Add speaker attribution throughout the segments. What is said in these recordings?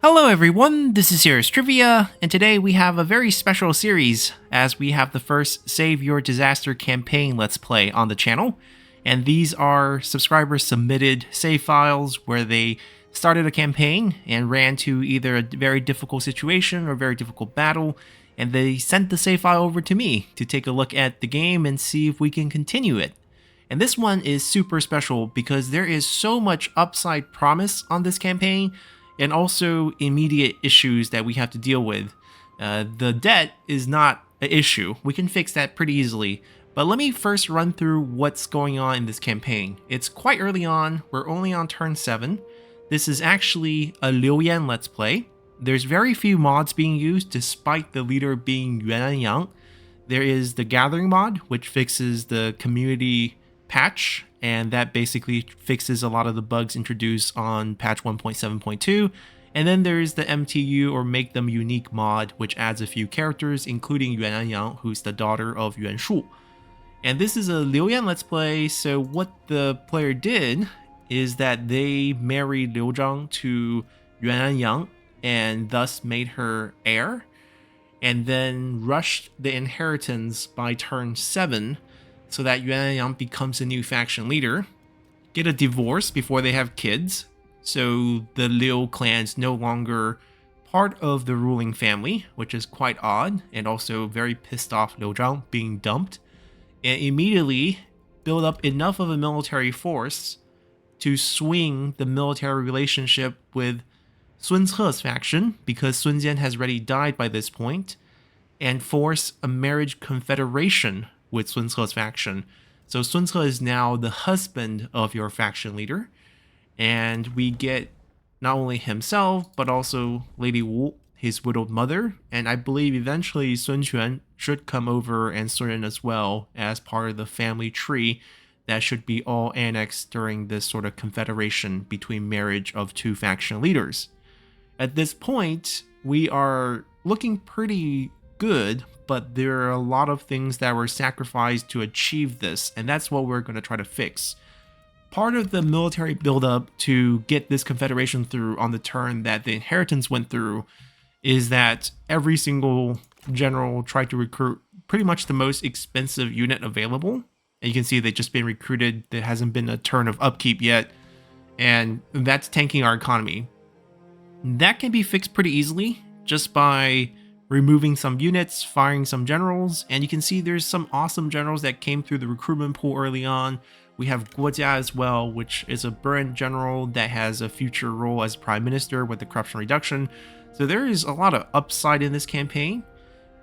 Speaker 1: Hello everyone, this is Heroes Trivia, and today we have a very special series as we have the first Save Your Disaster campaign Let's Play on the channel. And these are subscribers submitted save files where they started a campaign and ran to either a very difficult situation or a very difficult battle, and they sent the save file over to me to take a look at the game and see if we can continue it. And this one is super special because there is so much upside promise on this campaign, and also immediate issues that we have to deal with. The debt is not an issue. We can fix that pretty easily. But let me first run through what's going on in this campaign. It's quite early on. We're only on turn 7. This is actually a Liu Yan Let's Play. There's very few mods being used despite the leader being Yuan Yang. There is the Gathering mod, which fixes the community patch, and that basically fixes a lot of the bugs introduced on patch 1.7.2. And then there's the MTU or Make Them Unique mod, which adds a few characters, including Yuan Yang, who's the daughter of Yuan Shu. And this is a Liu Yan Let's Play, so what the player did is that they married Liu Zhang to Yuan Yang and thus made her heir, and then rushed the inheritance by turn 7 so that Yuan Yang becomes a new faction leader, get a divorce before they have kids, so the Liu clan's no longer part of the ruling family, which is quite odd, and also very pissed off Liu Zhang being dumped, and immediately build up enough of a military force to swing the military relationship with Sun Ce's faction, because Sun Jian has already died by this point, and force a marriage confederation with Sun Ce's faction. So Sun Ce is now the husband of your faction leader, and we get not only himself but also Lady Wu, his widowed mother, and I believe eventually Sun Quan should come over and Sun as well as part of the family tree that should be all annexed during this sort of confederation between marriage of two faction leaders. At this point, we are looking pretty good, but there are a lot of things that were sacrificed to achieve this, and that's what we're going to try to fix. Part of the military buildup to get this confederation through on the turn that the inheritance went through is that every single general tried to recruit pretty much the most expensive unit available, and you can see they've just been recruited. There hasn't been a turn of upkeep yet, and that's tanking our economy. That can be fixed pretty easily just by removing some units, firing some generals, and you can see there's some awesome generals that came through the recruitment pool early on. We have Guojia as well, which is a brilliant general that has a future role as prime minister with the corruption reduction. So there is a lot of upside in this campaign.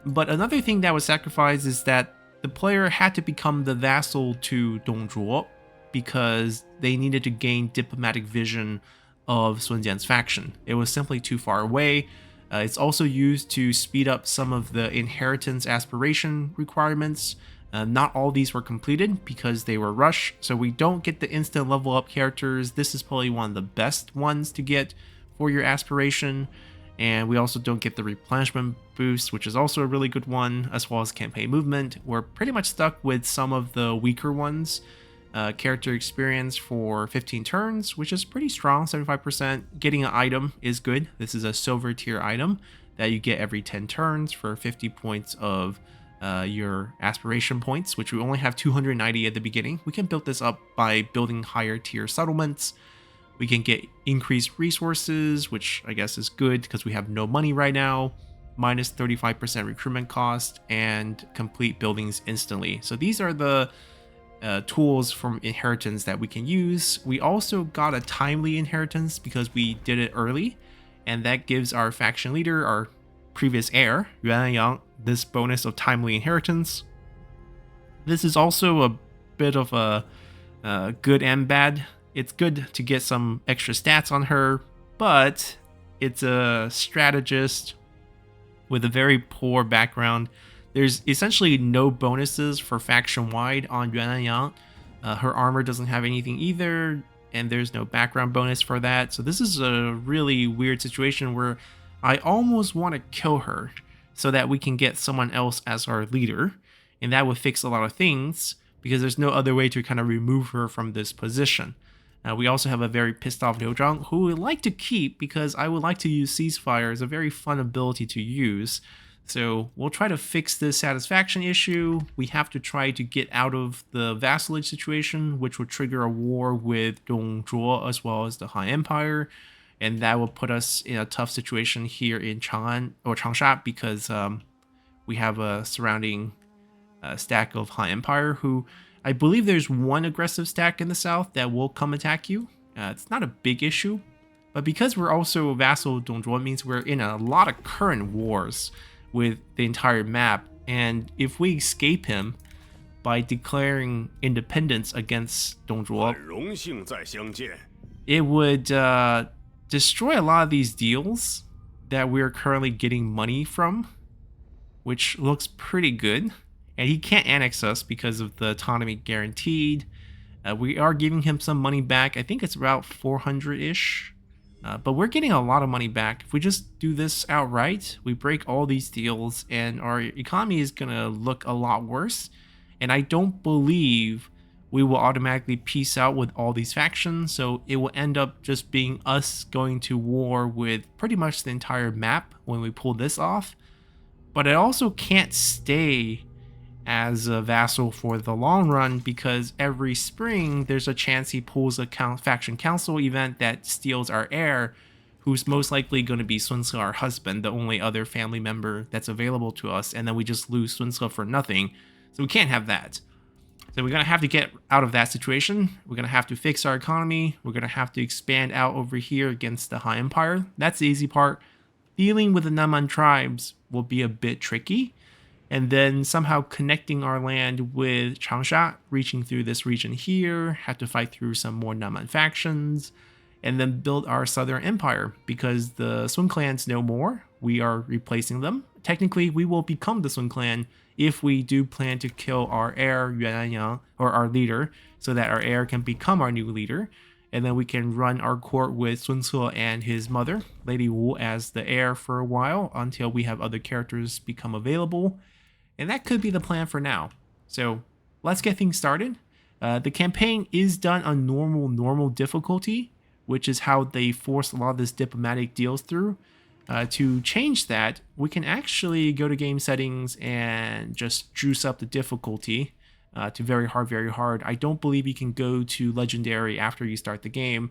Speaker 1: But another thing that was sacrificed is that the player had to become the vassal to Dong Zhuo because they needed to gain diplomatic vision of Sun Jian's faction. It was simply too far away. It's also used to speed up some of the inheritance aspiration requirements. Not all these were completed because they were rushed, so we don't get the instant level up characters. This is probably one of the best ones to get for your aspiration, and we also don't get the replenishment boost, which is also a really good one, as well as campaign movement. We're pretty much stuck with some of the weaker ones. Character experience for 15 turns, which is pretty strong, 75%. Getting an item is good. This is a silver tier item that you get every 10 turns for 50 points of your aspiration points, which we only have 290 at the beginning. We can build this up by building higher tier settlements. We can get increased resources, which I guess is good because we have no money right now, minus 35% recruitment cost, and complete buildings instantly. So these are the tools from inheritance that we can use. We also got a timely inheritance because we did it early, and that gives our faction leader, our previous heir, Yuan Yang, this bonus of timely inheritance. This is also a bit of a good and bad. It's good to get some extra stats on her, but it's a strategist with a very poor background. There's essentially no bonuses for faction-wide on Yuan Yang. Her armor doesn't have anything either, and there's no background bonus for that. So this is a really weird situation where I almost want to kill her so that we can get someone else as our leader, and that would fix a lot of things because there's no other way to kind of remove her from this position. We also have a very pissed off Liu Zhang, who we like to keep because I would like to use Ceasefire. It's a very fun ability to use. So we'll try to fix this satisfaction issue. We have to try to get out of the vassalage situation, which would trigger a war with Dongzhuo as well as the Han Empire. And that will put us in a tough situation here in Chang'an or Changsha because we have a surrounding stack of Han Empire who I believe there's one aggressive stack in the south that will come attack you. It's not a big issue, but because we're also a vassal of Dongzhuo, it means we're in a lot of current wars with the entire map. And if we escape him by declaring independence against Dongzhuo, it would destroy a lot of these deals that we're currently getting money from, which looks pretty good. And he can't annex us because of the autonomy guaranteed. We are giving him some money back. I think it's about 400-ish. But we're getting a lot of money back. If we just do this outright, we break all these deals and our economy is going to look a lot worse. And I don't believe we will automatically peace out with all these factions. So it will end up just being us going to war with pretty much the entire map when we pull this off. But it also can't stay as a vassal for the long run because every spring there's a chance he pulls a faction council event that steals our heir, who's most likely going to be Sun Ce, our husband, the only other family member that's available to us, and then we just lose Sun Ce for nothing. So we can't have that. So we're going to have to get out of that situation. We're going to have to fix our economy. We're going to have to expand out over here against the Han Empire. That's the easy part. Dealing with the Naman tribes will be a bit tricky. And then somehow connecting our land with Changsha, reaching through this region here, have to fight through some more Naman factions, and then build our southern empire. Because the Sun clans no more, we are replacing them. Technically, we will become the Sun clan if we do plan to kill our heir, Yuan, or our leader, so that our heir can become our new leader. And then we can run our court with Sun Ce and his mother, Lady Wu, as the heir for a while until we have other characters become available. And that could be the plan for now. So let's get things started. The campaign is done on normal difficulty, which is how they force a lot of this diplomatic deals through. To change that, we can actually go to game settings and just juice up the difficulty to very hard. I don't believe you can go to legendary after you start the game.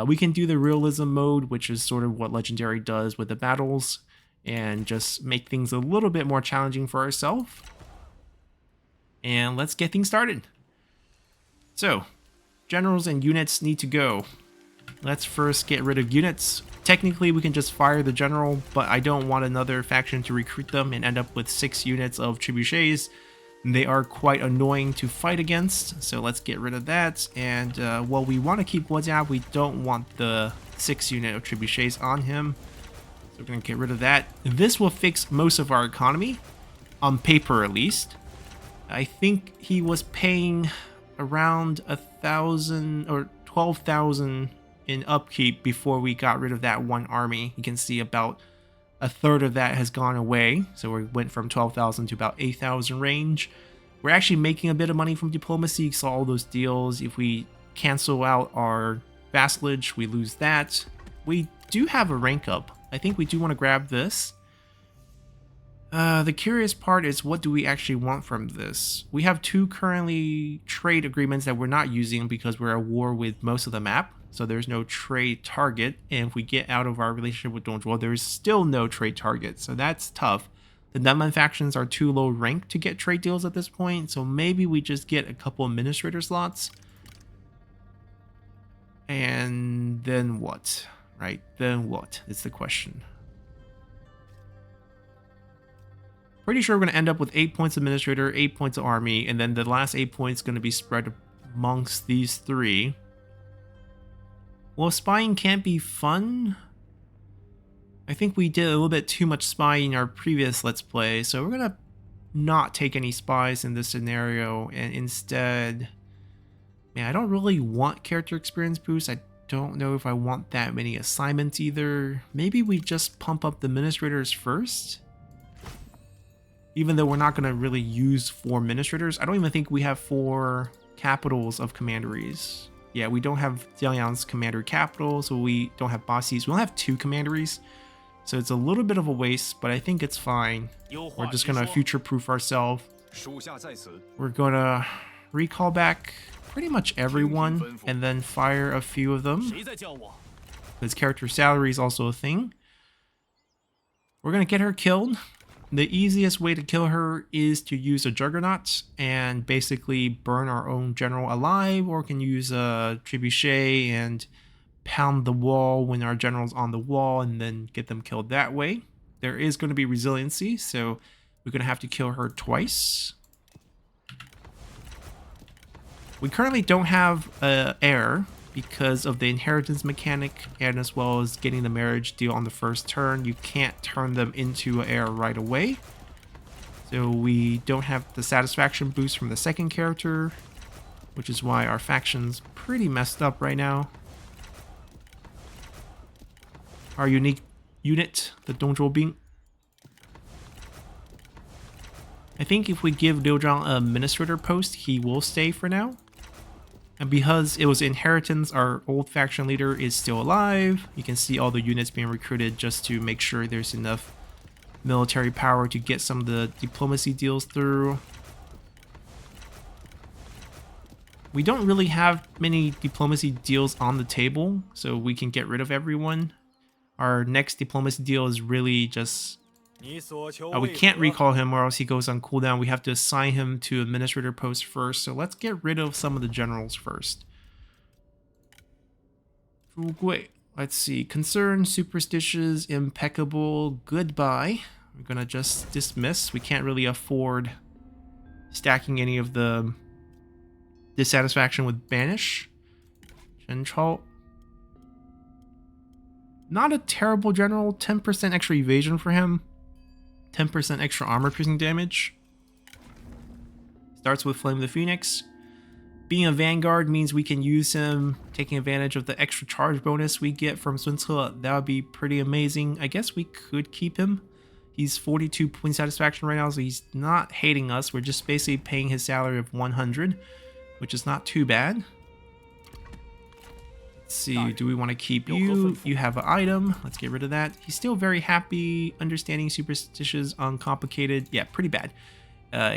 Speaker 1: We can do the realism mode, which is sort of what legendary does with the battles, and just make things a little bit more challenging for ourselves. And let's get things started. So, generals and units need to go. Let's first get rid of units. Technically, we can just fire the general, but I don't want another faction to recruit them and end up with 6 units of trebuchets. They are quite annoying to fight against, so let's get rid of that. And while we want to keep Wojia, we don't want the 6 unit of trebuchets on him. So we're going to get rid of that. This will fix most of our economy, on paper at least. I think he was paying around 1,000 or 12,000 in upkeep before we got rid of that one army. You can see about a third of that has gone away. So we went from 12,000 to about 8,000 range. We're actually making a bit of money from diplomacy. You saw all those deals. If we cancel out our vassalage, we lose that. We do have a rank up. I think we do want to grab this. The curious part is, what do we actually want from this? We have 2 currently trade agreements that we're not using because we're at war with most of the map. So there's no trade target. And if we get out of our relationship with Dongzhuo, there's still no trade target. So that's tough. The Naman factions are too low ranked to get trade deals at this point. So maybe we just get a couple administrator slots. And then what? Right? Then what is the question. Pretty sure we're going to end up with 8 points administrator, 8 points of army, and then the last 8 points going to be spread amongst these 3. Well, spying can't be fun. I think we did a little bit too much spying in our previous Let's Play, so we're going to not take any spies in this scenario, and instead... Man, I don't really want character experience boost. I don't know if I want that many assignments either. Maybe we just pump up the administrators first? Even though we're not going to really use 4 administrators. I don't even think we have 4 capitals of commanderies. Yeah, we don't have Jiangyang's commander capital, so we don't have bosses. We only have 2 commanderies, so it's a little bit of a waste, but I think it's fine. We're just gonna future-proof ourselves. We're gonna recall back pretty much everyone and then fire a few of them. Because character salary is also a thing. We're gonna get her killed. The easiest way to kill her is to use a Juggernaut and basically burn our own general alive, or can use a trebuchet and pound the wall when our general's on the wall and then get them killed that way. There is going to be resiliency, so we're going to have to kill her twice. We currently don't have an heir because of the inheritance mechanic, and as well as getting the marriage deal on the first turn. You can't turn them into an heir right away. So we don't have the satisfaction boost from the second character, which is why our faction's pretty messed up right now. Our unique unit, the Dongzhou Bing. I think if we give Liu Zhang an administrator post, he will stay for now. And because it was inheritance, our old faction leader is still alive. You can see all the units being recruited just to make sure there's enough military power to get some of the diplomacy deals through. We don't really have many diplomacy deals on the table, so we can get rid of everyone. Our next diplomacy deal is really just... we can't recall him or else he goes on cooldown. We have to assign him to administrator post first. So let's get rid of some of the generals first. Let's see. Concern, superstitious, impeccable, goodbye. We're gonna just dismiss. We can't really afford stacking any of the dissatisfaction with banish. Chenchal. Not a terrible general. 10% extra evasion for him. 10% extra armor piercing damage. Starts with Flame of the Phoenix. Being a Vanguard means we can use him taking advantage of the extra charge bonus we get from Sun Ce. That would be pretty amazing. I guess we could keep him. He's 42 point satisfaction right now, so he's not hating us. We're just basically paying his salary of 100, which is not too bad. Let's see, do we want to keep you? You have an item. Let's get rid of that. He's still very happy. Understanding, superstitious, uncomplicated. Yeah, pretty bad.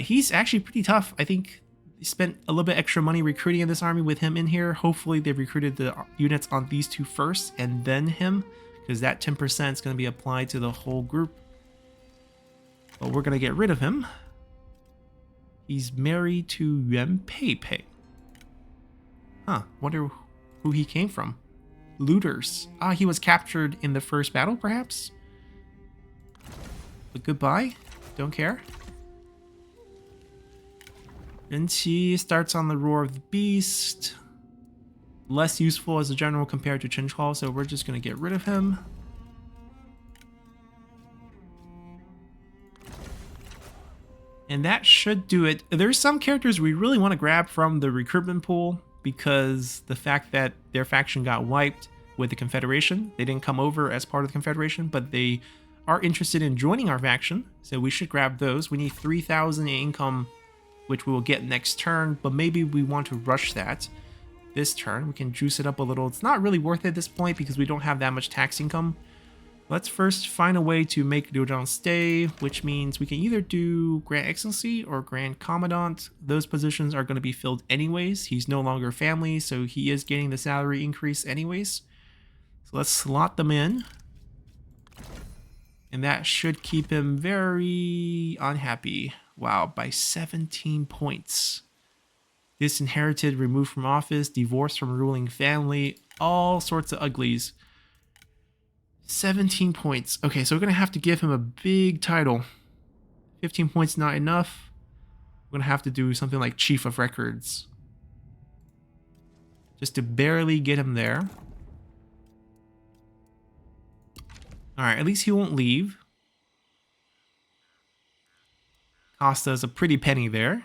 Speaker 1: He's actually pretty tough. I think they spent a little bit extra money recruiting in this army with him in here. Hopefully they've recruited the units on these two first and then him, because that 10% is going to be applied to the whole group. But we're going to get rid of him. He's married to Yuan Pei Pei. Huh, wonder who he came from. Looters. Ah, he was captured in the first battle, perhaps? But goodbye. Don't care. Renqi starts on the Roar of the Beast. Less useful as a general compared to Chen Chao, so we're just going to get rid of him. And that should do it. There's some characters we really want to grab from the recruitment pool, because the fact that their faction got wiped with the Confederation, they didn't come over as part of the Confederation, but they are interested in joining our faction, so we should grab those. We need 3,000 in income, which we will get next turn, but maybe we want to rush that this turn. We can juice it up a little. It's not really worth it at this point because we don't have that much tax income. Let's first find a way to make Liu Zhang stay, which means we can either do Grand Excellency or Grand Commandant. Those positions are going to be filled anyways. He's no longer family, so he is getting the salary increase anyways. So let's slot them in. And that should keep him very unhappy. Wow, by 17 points. Disinherited, removed from office, divorced from ruling family, all sorts of uglies. 17 points. Okay, so we're going to have to give him a big title. 15 points not enough. We're going to have to do something like Chief of Records, just to barely get him there. Alright, at least he won't leave. Cost us a pretty penny there.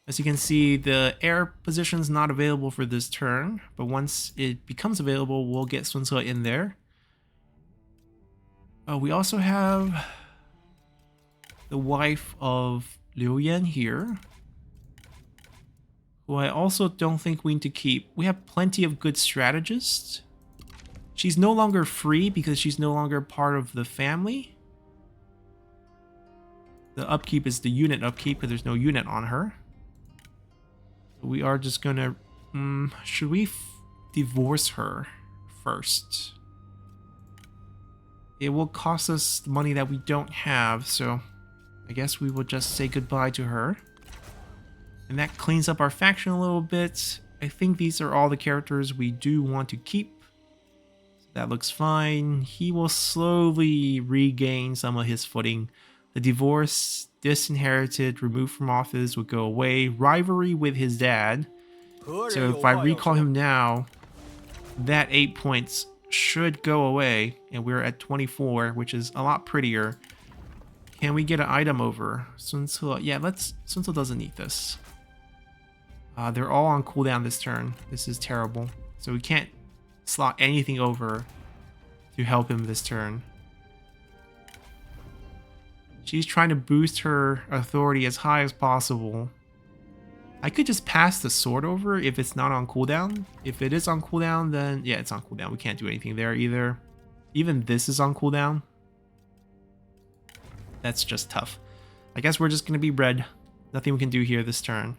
Speaker 1: As you can see, the air position's not available for this turn, but once it becomes available, we'll get Sun Ce in there. We also have the wife of Liu Yan here, who I also don't think we need to keep. We have plenty of good strategists. She's no longer free because she's no longer part of the family. The upkeep is the unit upkeep because there's no unit on her. We are just gonna... should we divorce her first? It will cost us money that we don't have, so I guess we will just say goodbye to her. And that cleans up our faction a little bit. I think these are all the characters we do want to keep. So that looks fine. He will slowly regain some of his footing. The divorce, disinherited, removed from office would go away. Rivalry with his dad. So if I recall him now, that 8 points should go away. And we're at 24, which is a lot prettier. Can we get an item over? Sun Tzu, yeah, Sun Tzu doesn't need this. They're all on cooldown this turn. This is terrible. So we can't slot anything over to help him this turn. She's trying to boost her authority as high as possible. I could just pass the sword over if it's not on cooldown. If it is on cooldown, then yeah, it's on cooldown. We can't do anything there either. Even this is on cooldown. That's just tough. I guess we're just going to be red. Nothing we can do here this turn.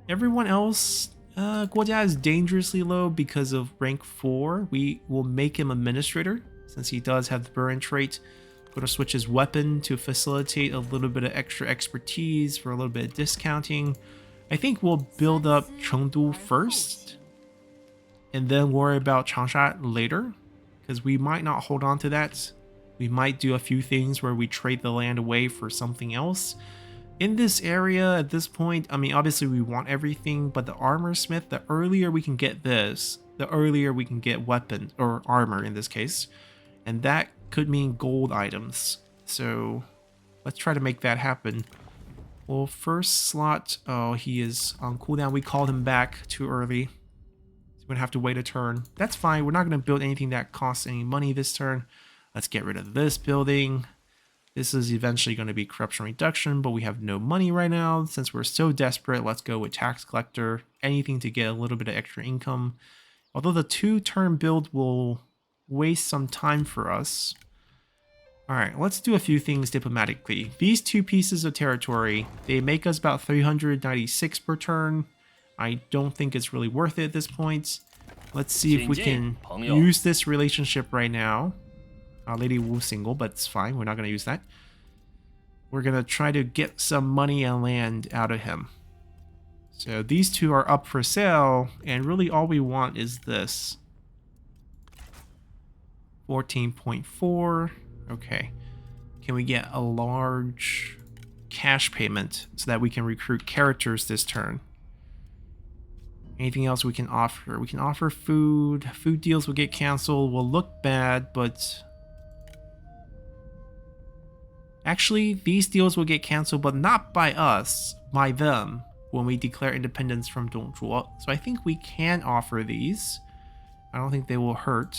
Speaker 1: Everyone else, Guojia is dangerously low because of rank 4. We will make him administrator since he does have the Burin trait. Going to switch his weapon to facilitate a little bit of extra expertise for a little bit of discounting. I think we'll build up Chengdu first and then worry about Changsha later because we might not hold on to that. We might do a few things where we trade the land away for something else. In this area at this point, I mean, obviously we want everything, but the armor smith, the earlier we can get this, the earlier we can get weapon or armor in this case. And that could mean gold items. So let's try to make that happen. Well, first slot, oh, he is on cooldown. We called him back too early. So we're gonna have to wait a turn. That's fine. We're not gonna build anything that costs any money this turn. Let's get rid of this building. This is eventually going to be corruption reduction, but we have no money right now. Since we're so desperate, let's go with tax collector. Anything to get a little bit of extra income. Although the 2-turn build will waste some time for us. Alright, let's do a few things diplomatically. These 2 pieces of territory, they make us about 396 per turn. I don't think it's really worth it at this point. Let's see if we can use this relationship right now. Lady Wu single, but it's fine. We're not going to use that. We're going to try to get some money and land out of him. So these 2 are up for sale, and really all we want is this. 14.4. Okay. Can we get a large cash payment so that we can recruit characters this turn? Anything else we can offer? We can offer food. Food deals will get canceled. Will look bad, but... Actually, these deals will get canceled, but not by us, by them, when we declare independence from Dongzhuo. So I think we can offer these. I don't think they will hurt.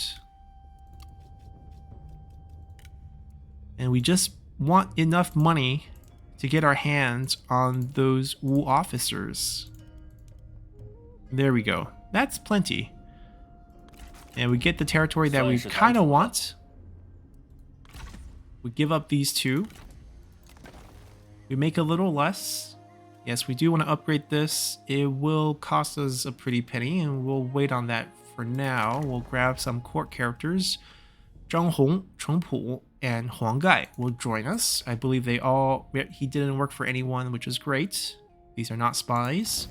Speaker 1: And we just want enough money to get our hands on those Wu officers. There we go. That's plenty. And we get the territory that we kind of want. We give up these 2. We make a little less. Yes, we do want to upgrade this. It will cost us a pretty penny, and we'll wait on that for now. We'll grab some court characters. Zhang Hong, Cheng Pu, and Huang Gai will join us. I believe they all... He didn't work for anyone, which is great. These are not spies.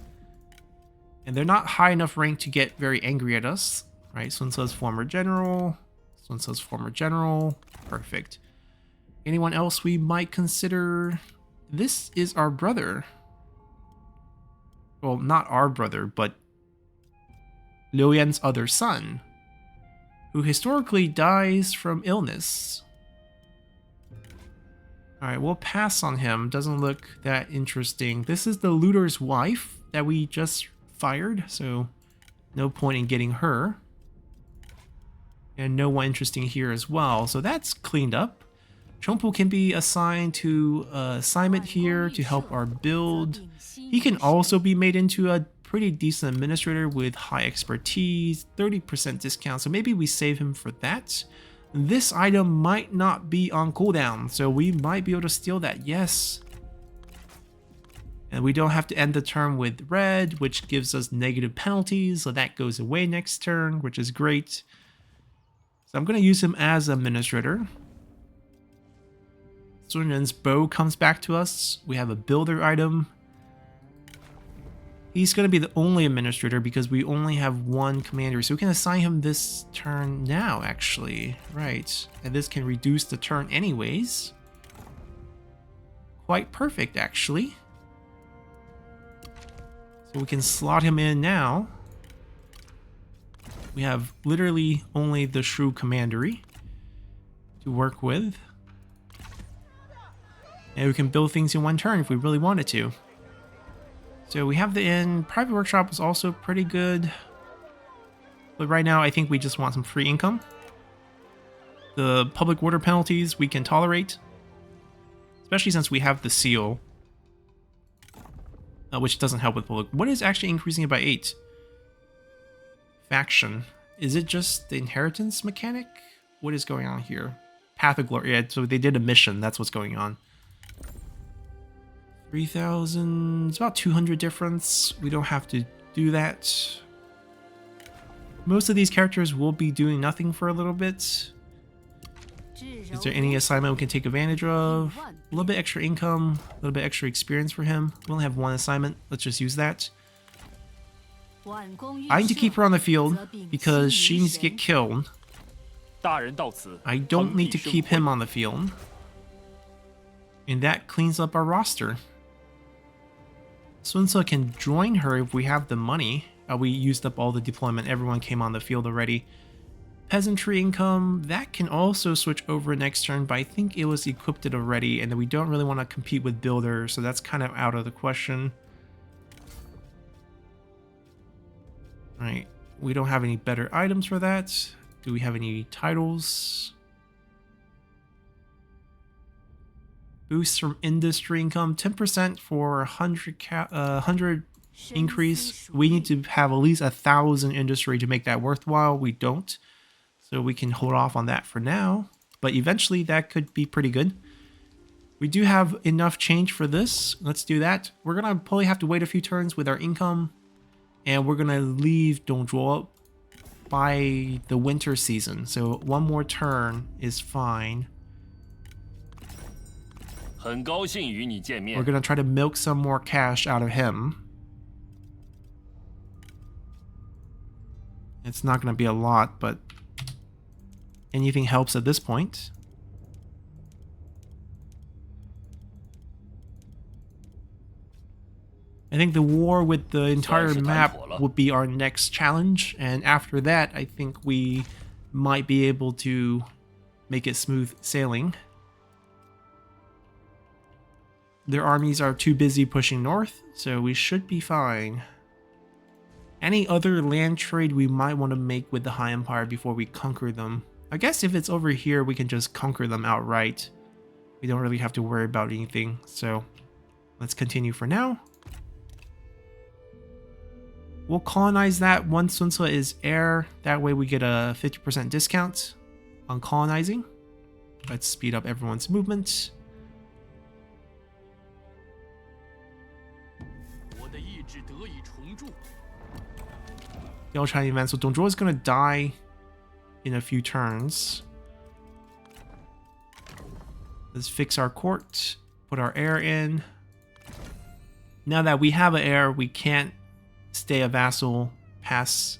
Speaker 1: And they're not high enough rank to get very angry at us. Right, Sun Tzu's former general. Sun Tzu's former general. Perfect. Anyone else we might consider? This is our brother. Well, not our brother, but Liu Yan's other son, who historically dies from illness. Alright, we'll pass on him. Doesn't look that interesting. This is the looter's wife that we just fired, so no point in getting her. And no one interesting here as well, so that's cleaned up. Chengpu can be assigned to assignment here to help our build. He can also be made into a pretty decent administrator with high expertise, 30% discount, so maybe we save him for that. This item might not be on cooldown, so we might be able to steal that, yes. And we don't have to end the turn with red, which gives us negative penalties, so that goes away next turn, which is great. So I'm going to use him as administrator. Sun Ren's bow comes back to us. We have a builder item. He's going to be the only administrator because we only have one commander. So we can assign him this turn now, actually. Right. And this can reduce the turn anyways. Quite perfect, actually. So we can slot him in now. We have literally only the Shrew Commandery to work with. And we can build things in one turn if we really wanted to. So we have the inn. Private Workshop is also pretty good. But right now I think we just want some free income. The public order penalties we can tolerate. Especially since we have the seal. Which doesn't help with public. What is actually increasing it by 8? Faction. Is it just the inheritance mechanic? What is going on here? Path of Glory. Yeah, so they did a mission. That's what's going on. 3,000. It's about 200 difference. We don't have to do that. Most of these characters will be doing nothing for a little bit. Is there any assignment we can take advantage of? A little bit extra income, a little bit extra experience for him. We only have one assignment. Let's just use that. I need to keep her on the field because she needs to get killed. I don't need to keep him on the field. And that cleans up our roster. Sun Ce can join her if we have the money. We used up all the deployment. Everyone came on the field already. Peasantry income, that can also switch over next turn, but I think it was equipped it already, and then we don't really want to compete with builders, so that's kind of out of the question. Alright, we don't have any better items for that. Do we have any titles? Boosts from industry income, 10% for 100 increase. We need to have at least 1,000 industry to make that worthwhile. We don't. So we can hold off on that for now. But eventually that could be pretty good. We do have enough change for this. Let's do that. We're going to probably have to wait a few turns with our income. And we're going to leave Dongzhuo by the winter season. So one more turn is fine. We're going to try to milk some more cash out of him. It's not going to be a lot, but anything helps at this point. I think the war with the entire map would be our next challenge, and after that I think we might be able to make it smooth sailing. Their armies are too busy pushing north, so we should be fine. Any other land trade we might want to make with the High Empire before we conquer them? I guess if it's over here, we can just conquer them outright. We don't really have to worry about anything, so let's continue for now. We'll colonize that once Sun Ce is heir. That way we get a 50% discount on colonizing. Let's speed up everyone's movement. The All China event. So Dongzhuo is going to die in a few turns. Let's fix our court. Put our heir in. Now that we have an heir, we can't stay a vassal past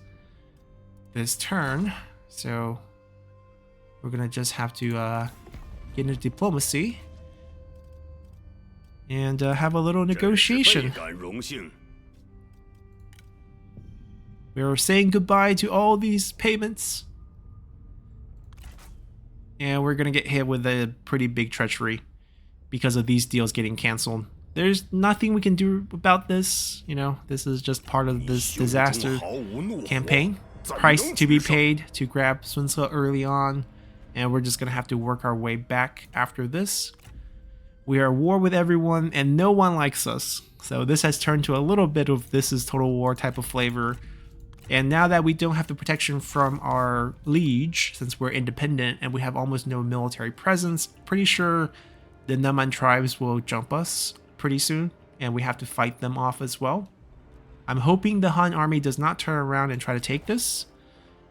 Speaker 1: this turn. So we're going to just have to get into diplomacy. And have a little negotiation. We're saying goodbye to all these payments. And we're going to get hit with a pretty big treachery because of these deals getting canceled. There's nothing we can do about this. You know, this is just part of this disaster campaign. Price to be paid to grab Sun Ce early on. And we're just going to have to work our way back after this. We are at war with everyone and no one likes us. So this has turned to a little bit of this is total war type of flavor. And now that we don't have the protection from our liege, since we're independent and we have almost no military presence, pretty sure the Naman tribes will jump us pretty soon, and we have to fight them off as well. I'm hoping the Han army does not turn around and try to take this,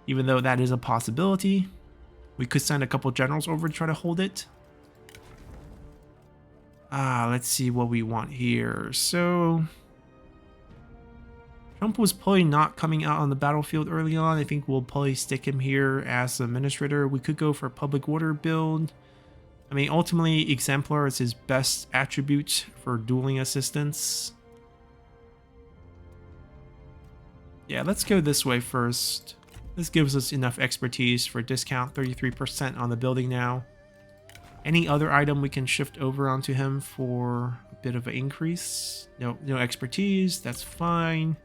Speaker 1: even though that is a possibility. We could send a couple generals over to try to hold it. Let's see what we want here. So Trump was probably not coming out on the battlefield early on. I think we'll probably stick him here as administrator. We could go for a public order build. I mean, ultimately, Exemplar is his best attribute for dueling assistance. Yeah, let's go this way first. This gives us enough expertise for discount, 33% on the building now. Any other item we can shift over onto him for a bit of an increase. No expertise, that's fine.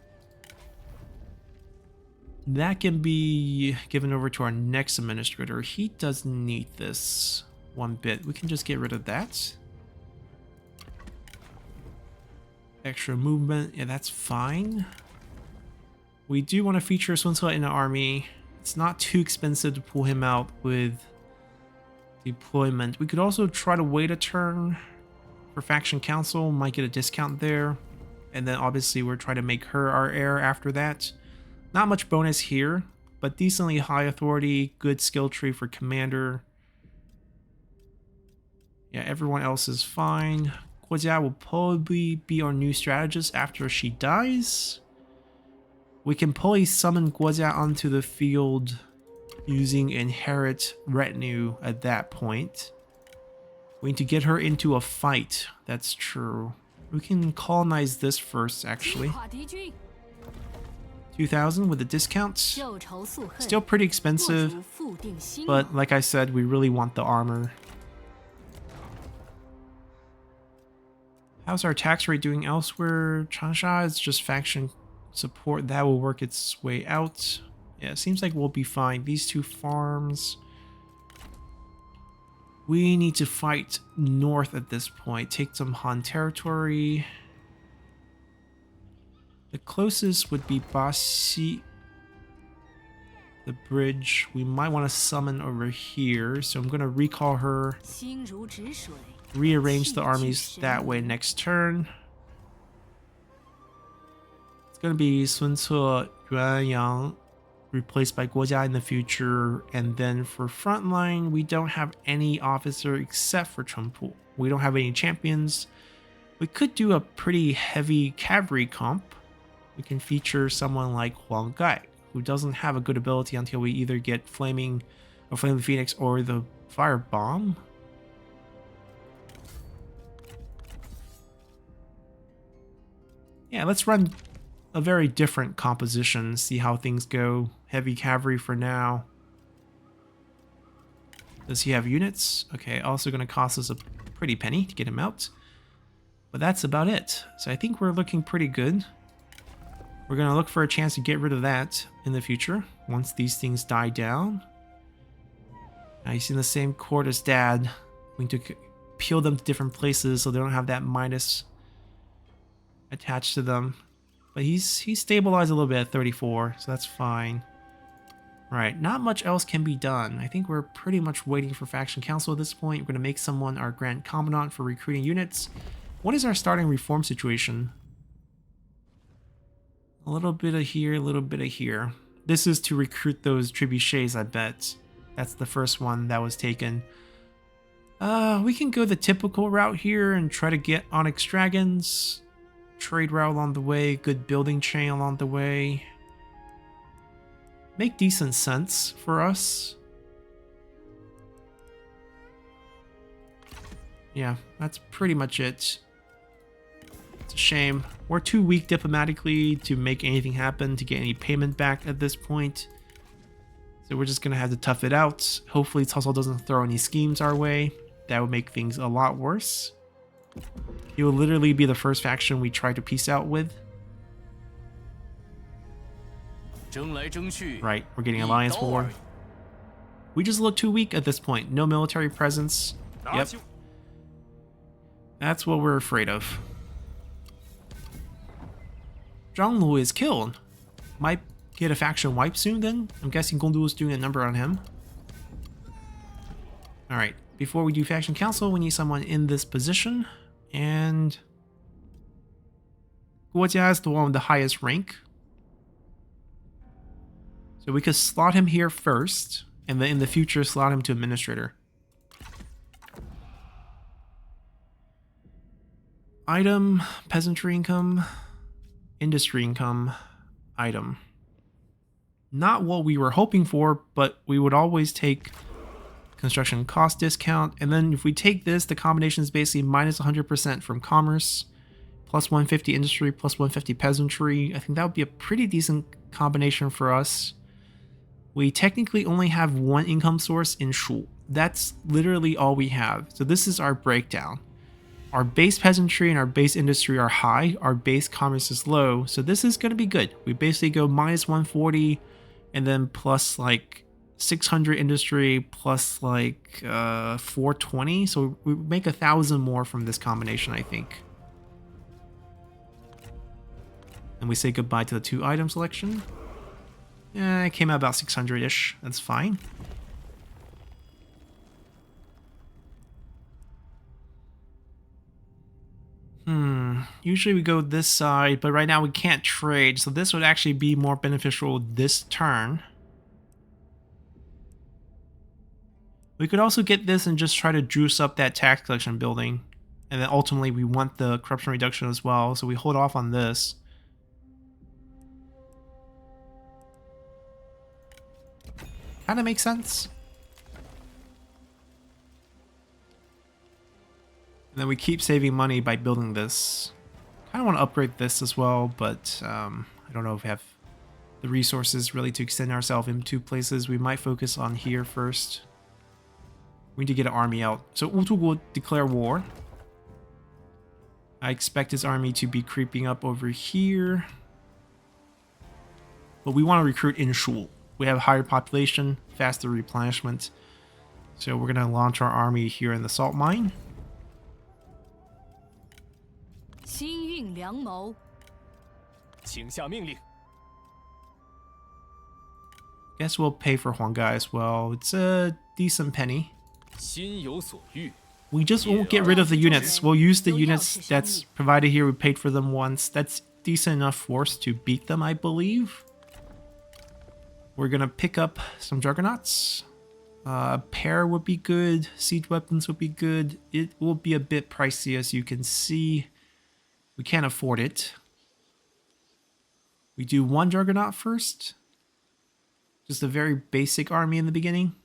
Speaker 1: That can be given over to our next administrator. He doesn't need this one bit. We can just get rid of that. Extra movement, yeah, that's fine. We do want to feature Sun Ce in the army. It's not too expensive to pull him out with deployment. We could also try to wait a turn for faction council, might get a discount there. And then obviously we're trying to make her our heir after that. Not much bonus here, but decently high authority, good skill tree for commander. Yeah, everyone else is fine. Guojia will probably be our new strategist after she dies. We can probably summon Guojia onto the field using Inherit Retinue at that point. We need to get her into a fight. That's true. We can colonize this first, actually. 2,000 with a discount. Still pretty expensive, but like I said, we really want the armor. How's our tax rate doing elsewhere? Changsha is just faction support. That will work its way out. Yeah, it seems like we'll be fine. These two farms. We need to fight north at this point. Take some Han territory. The closest would be Basi. The bridge. We might want to summon over here. So I'm going to recall her. Rearrange the armies that way next turn. It's going to be Sun Ce, Yuan Yang, replaced by Guojia in the future. And then for frontline, we don't have any officer except for Chengpu. We don't have any champions. We could do a pretty heavy cavalry comp. We can feature someone like Huang Gai, who doesn't have a good ability until we either get Flaming Phoenix or the Fire Bomb. Yeah, let's run a very different composition, see how things go. Heavy cavalry for now. Does he have units? Okay, also going to cost us a pretty penny to get him out. But that's about it. So I think we're looking pretty good. We're going to look for a chance to get rid of that in the future once these things die down. Now he's in the same court as Dad. We need to peel them to different places so they don't have that minus attached to them. But he's stabilized a little bit at 34, so that's fine. Right, not much else can be done. I think we're pretty much waiting for Faction Council at this point. We're going to make someone our Grand Commandant for recruiting units. What is our starting reform situation? A little bit of here, a little bit of here. This is to recruit those trebuchets, I bet. That's the first one that was taken. We can go the typical route here and try to get Onyx Dragons. Trade route along the way, good building chain along the way. Make decent sense for us. Yeah, that's pretty much it. It's a shame. We're too weak diplomatically to make anything happen, to get any payment back at this point. So we're just going to have to tough it out. Hopefully Tussle doesn't throw any schemes our way. That would make things a lot worse. He will literally be the first faction we try to peace out with. Right, we're getting alliance war. We just look too weak at this point. No military presence. Yep. That's what we're afraid of. Zhang Lu is killed. Might get a faction wipe soon then. I'm guessing Gongdu is doing a number on him. Alright, before we do faction council, we need someone in this position. And Guojia is the one with the highest rank. So we could slot him here first, and then in the future slot him to administrator. Item, peasantry income, industry income, item. Not what we were hoping for, but we would always take construction cost discount. And then if we take this, the combination is basically minus 100% from commerce, plus 150 industry, plus 150 peasantry. I think that would be a pretty decent combination for us. We technically only have one income source in Shu. That's literally all we have. So this is our breakdown. Our base peasantry and our base industry are high. Our base commerce is low. So this is going to be good. We basically go minus 140 and then plus like 600 industry plus like 420. So we make 1,000 more from this combination, I think. And we say goodbye to the 2 item selection. Yeah, it came out about 600-ish. That's fine. Usually we go this side, but right now we can't trade, so this would actually be more beneficial this turn. We could also get this and just try to juice up that tax collection building. And then ultimately we want the corruption reduction as well, so we hold off on this. Kind of makes sense. And then we keep saving money by building this. Kind of want to upgrade this as well, but I don't know if we have the resources really to extend ourselves in 2 places. We might focus on here first. We need to get an army out. So Utu will declare war. I expect his army to be creeping up over here. But we want to recruit in Shul. We have higher population, faster replenishment. So we're going to launch our army here in the salt mine. Guess we'll pay for Huanggai as well. It's a decent penny. We just won't get rid of the units. We'll use the units that's provided here. We paid for them once. That's decent enough force to beat them, I believe. We're gonna pick up some juggernauts. A pair would be good. Siege weapons would be good. It will be a bit pricey, as you can see. We can't afford it. We do 1 juggernaut first. Just a very basic army in the beginning.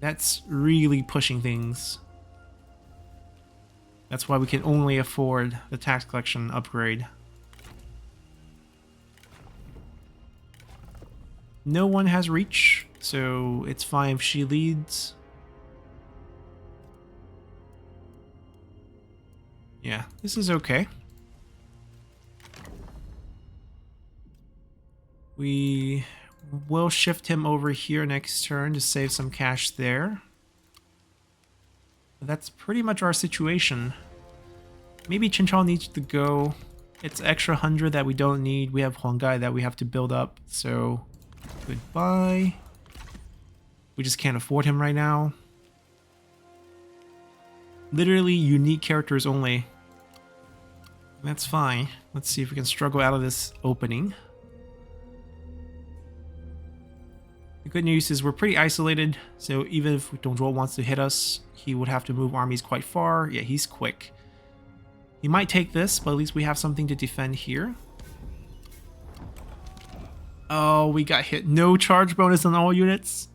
Speaker 1: That's really pushing things. That's why we can only afford the tax collection upgrade. No one has reach, so it's fine if she leads. Yeah, this is okay. We will shift him over here next turn to save some cash there. But that's pretty much our situation. Maybe Chinchal needs to go. It's extra 100 that we don't need. We have Huanggai that we have to build up, so goodbye. We just can't afford him right now. Literally unique characters only. That's fine. Let's see if we can struggle out of this opening. The good news is we're pretty isolated, so even if Dongzhuo wants to hit us, he would have to move armies quite far. Yeah, he's quick. He might take this, but at least we have something to defend here. Oh, we got hit. No charge bonus on all units.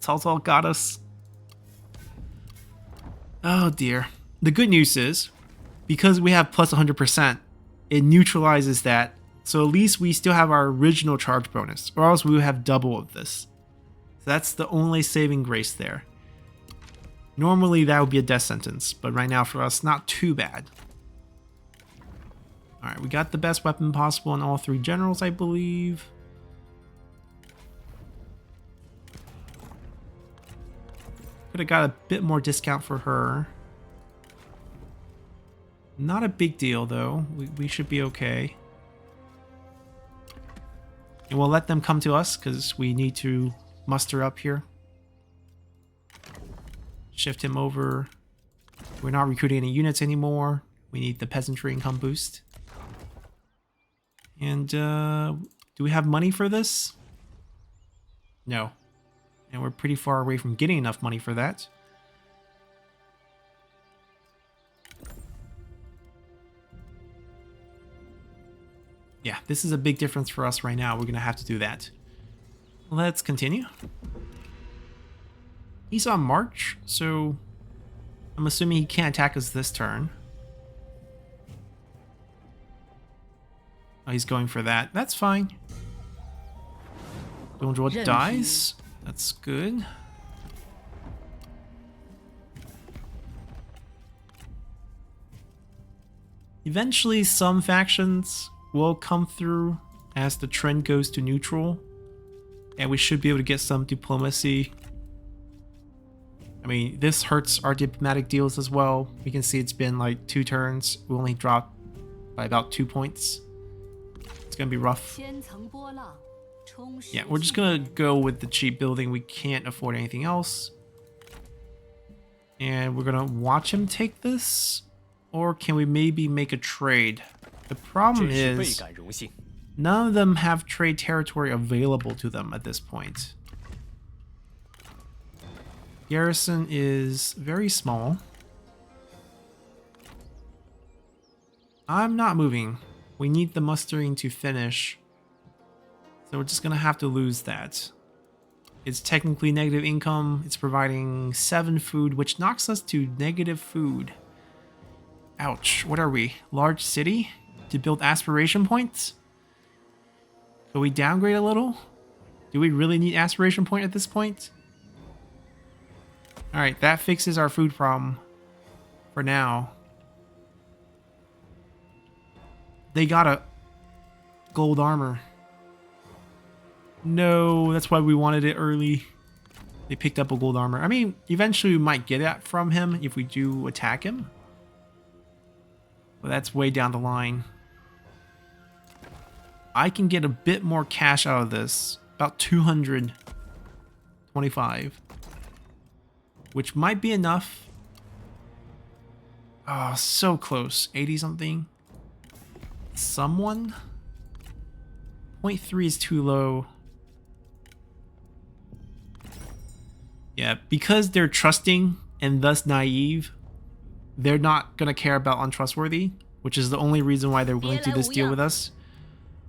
Speaker 1: Cao Cao got us. Oh dear. The good news is, because we have plus 100%, it neutralizes that. So at least we still have our original charge bonus, or else we would have double of this. So that's the only saving grace there. Normally that would be a death sentence, but right now for us, not too bad. Alright, we got the best weapon possible in all 3 generals, I believe. Could have got a bit more discount for her. Not a big deal, though. We should be okay. And we'll let them come to us, because we need to muster up here. Shift him over. We're not recruiting any units anymore. We need the peasantry income boost. And, do we have money for this? No. And we're pretty far away from getting enough money for that. Yeah, this is a big difference for us right now. We're going to have to do that. Let's continue. He's on march, so I'm assuming he can't attack us this turn. Oh, he's going for that. That's fine. Donjua dies. That's good. Eventually, some factions will come through as the trend goes to neutral, and we should be able to get some diplomacy. I mean, this hurts our diplomatic deals as well. We can see it's been like 2 turns. We only dropped by about 2 points. It's gonna be rough. Yeah, we're just gonna go with the cheap building. We can't afford anything else. And we're gonna watch him take this, or can we maybe make a trade? The problem is none of them have trade territory available to them at this point. Garrison is very small. I'm not moving. We need the mustering to finish. So we're just gonna have to lose that. It's technically negative income. It's providing 7 food, which knocks us to negative food. Ouch. What are we? Large city? To build aspiration points? Will we downgrade a little? Do we really need aspiration point at this point? Alright, that fixes our food problem. For now. They got a gold armor. No, that's why we wanted it early. They picked up a gold armor. I mean, eventually we might get it from him if we do attack him. But that's way down the line. I can get a bit more cash out of this. About 225. Which might be enough. Oh, so close. 80 something. Someone? 0.3 is too low. Yeah, because they're trusting and thus naive, they're not going to care about untrustworthy, which is the only reason why they're willing to do this deal with us.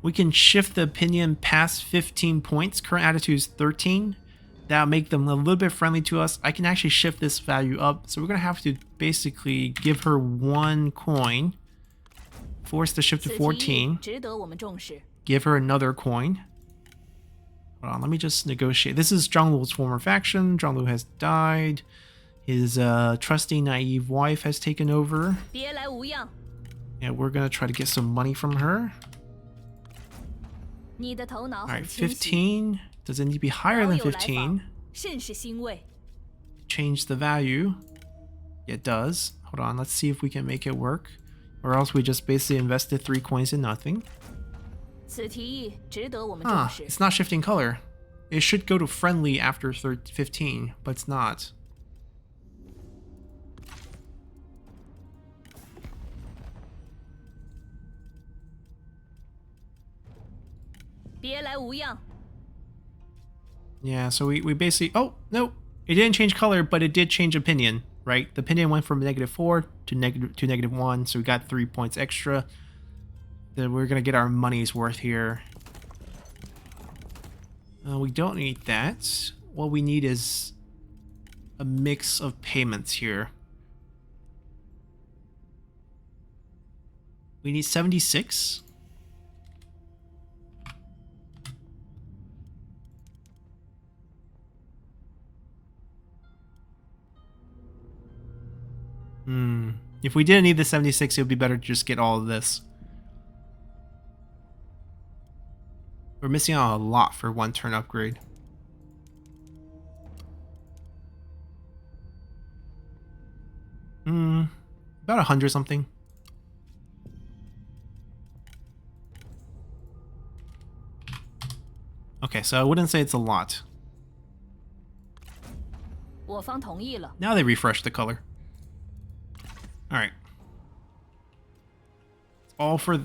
Speaker 1: We can shift the opinion past 15 points. Current attitude is 13. That'll make them a little bit friendly to us. I can actually shift this value up. So we're going to have to basically give her 1 coin. Force the shift to 14. Give her another coin. Hold on, let me just negotiate. This is Zhanglu's former faction. Zhanglu has died. His trusty, naive wife has taken over. And we're going to try to get some money from her. Alright, 15. Does it need to be higher than 15? Change the value. It does. Hold on, let's see if we can make it work. Or else we just basically invested 3 coins in nothing. Huh, it's not shifting color. It should go to friendly after 15, but it's not. Yeah, so we basically... Oh, no. It didn't change color, but it did change opinion, right? The opinion went from -4 to -1, so we got 3 points extra. Then we're going to get our money's worth here. We don't need that. What we need is a mix of payments here. We need 76. If we didn't need the 76, it would be better to just get all of this. We're missing out a lot for 1 turn upgrade. About 100 something. Okay, so I wouldn't say it's a lot.
Speaker 2: 我方同意了。
Speaker 1: Now they refresh the color. Alright. All for...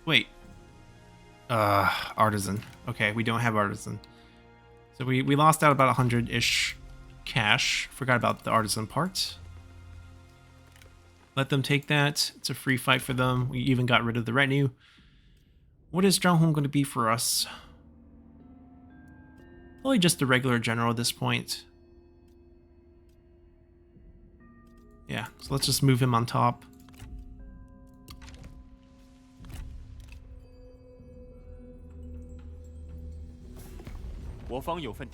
Speaker 1: Wait. Artisan. Okay, we don't have artisan. So we lost out about 100-ish cash. Forgot about the artisan part. Let them take that. It's a free fight for them. We even got rid of the retinue. What is Zhang going to be for us? Probably just the regular general at this point. Yeah, so let's just move him on top.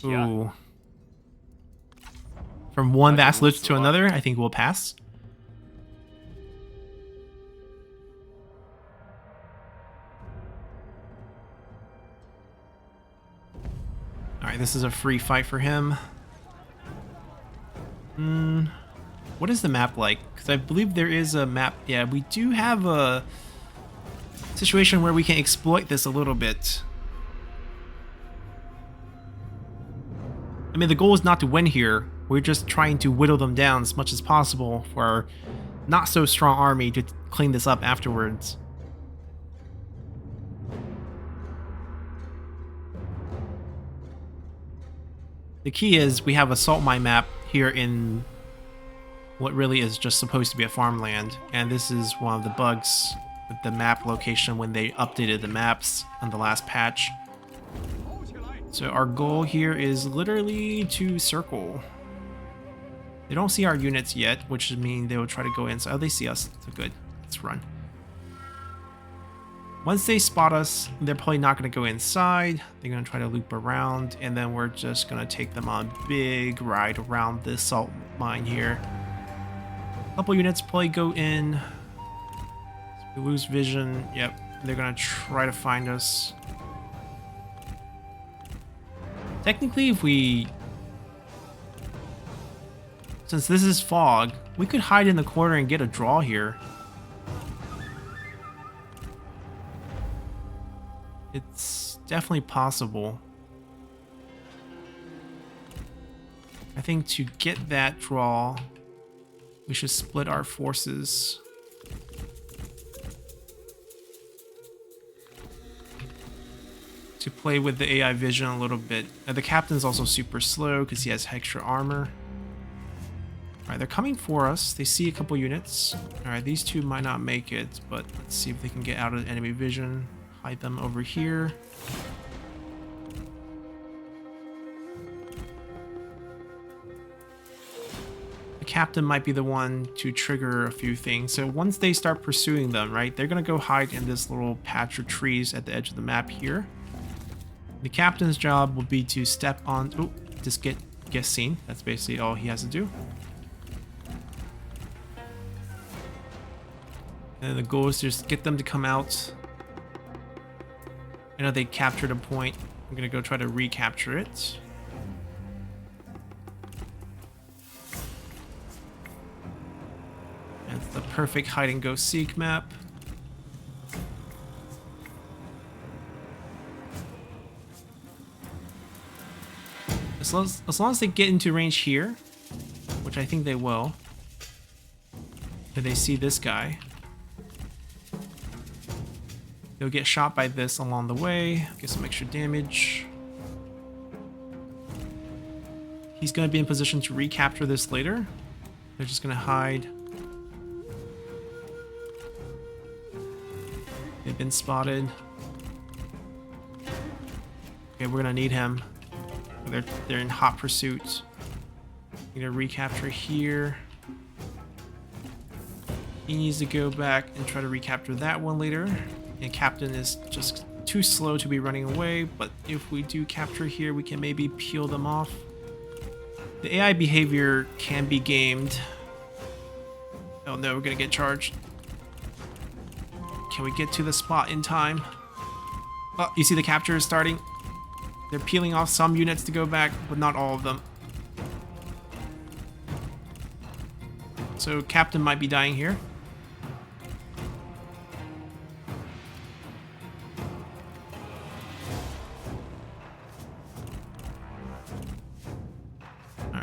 Speaker 1: Ooh. From one vassalage to another, I think we'll pass. Alright, this is a free fight for him. What is the map like? Because I believe there is a map. Yeah, we do have a situation where we can exploit this a little bit. I mean, the goal is not to win here. We're just trying to whittle them down as much as possible for our not so strong army to clean this up afterwards. The key is we have a salt mine map here in what really is just supposed to be a farmland, and this is one of the bugs with the map location when they updated the maps on the last patch. So our goal here is literally to circle. They don't see our units yet, which means they will try to go in. So, oh, they see us. So good. Let's run. Once they spot us, they're probably not going to go inside. They're going to try to loop around, and then we're just going to take them on a big ride around this salt mine here. A couple units probably go in. We lose vision. Yep, they're going to try to find us. Technically, if we... Since this is fog, we could hide in the corner and get a draw here. It's definitely possible. I think to get that draw, we should split our forces. To play with the AI vision a little bit. The captain's also super slow because he has extra armor. Alright, they're coming for us. They see a couple units. Alright, these two might not make it, but let's see if they can get out of enemy vision. Hide them over here. The captain might be the one to trigger a few things. So once they start pursuing them, right, they're going to go hide in this little patch of trees at the edge of the map here. The captain's job will be to step on... Oh, just get seen. That's basically all he has to do. And the goal is to just get them to come out. I know they captured a point. I'm going to go try to recapture it. That's the perfect hide and go seek map. As long as they get into range here, which I think they will, and they see this guy, they'll get shot by this along the way, get some extra damage. He's going to be in position to recapture this later. They're just going to hide. They've been spotted. Okay, we're going to need him. They're in hot pursuit. I'm gonna recapture here. He needs to go back and try to recapture that one later. And captain is just too slow to be running away, but if we do capture here, we can maybe peel them off. The AI behavior can be gamed. Oh no, we're gonna get charged. Can we get to the spot in time? Oh, you see the capture is starting. They're peeling off some units to go back, but not all of them. So captain might be dying here.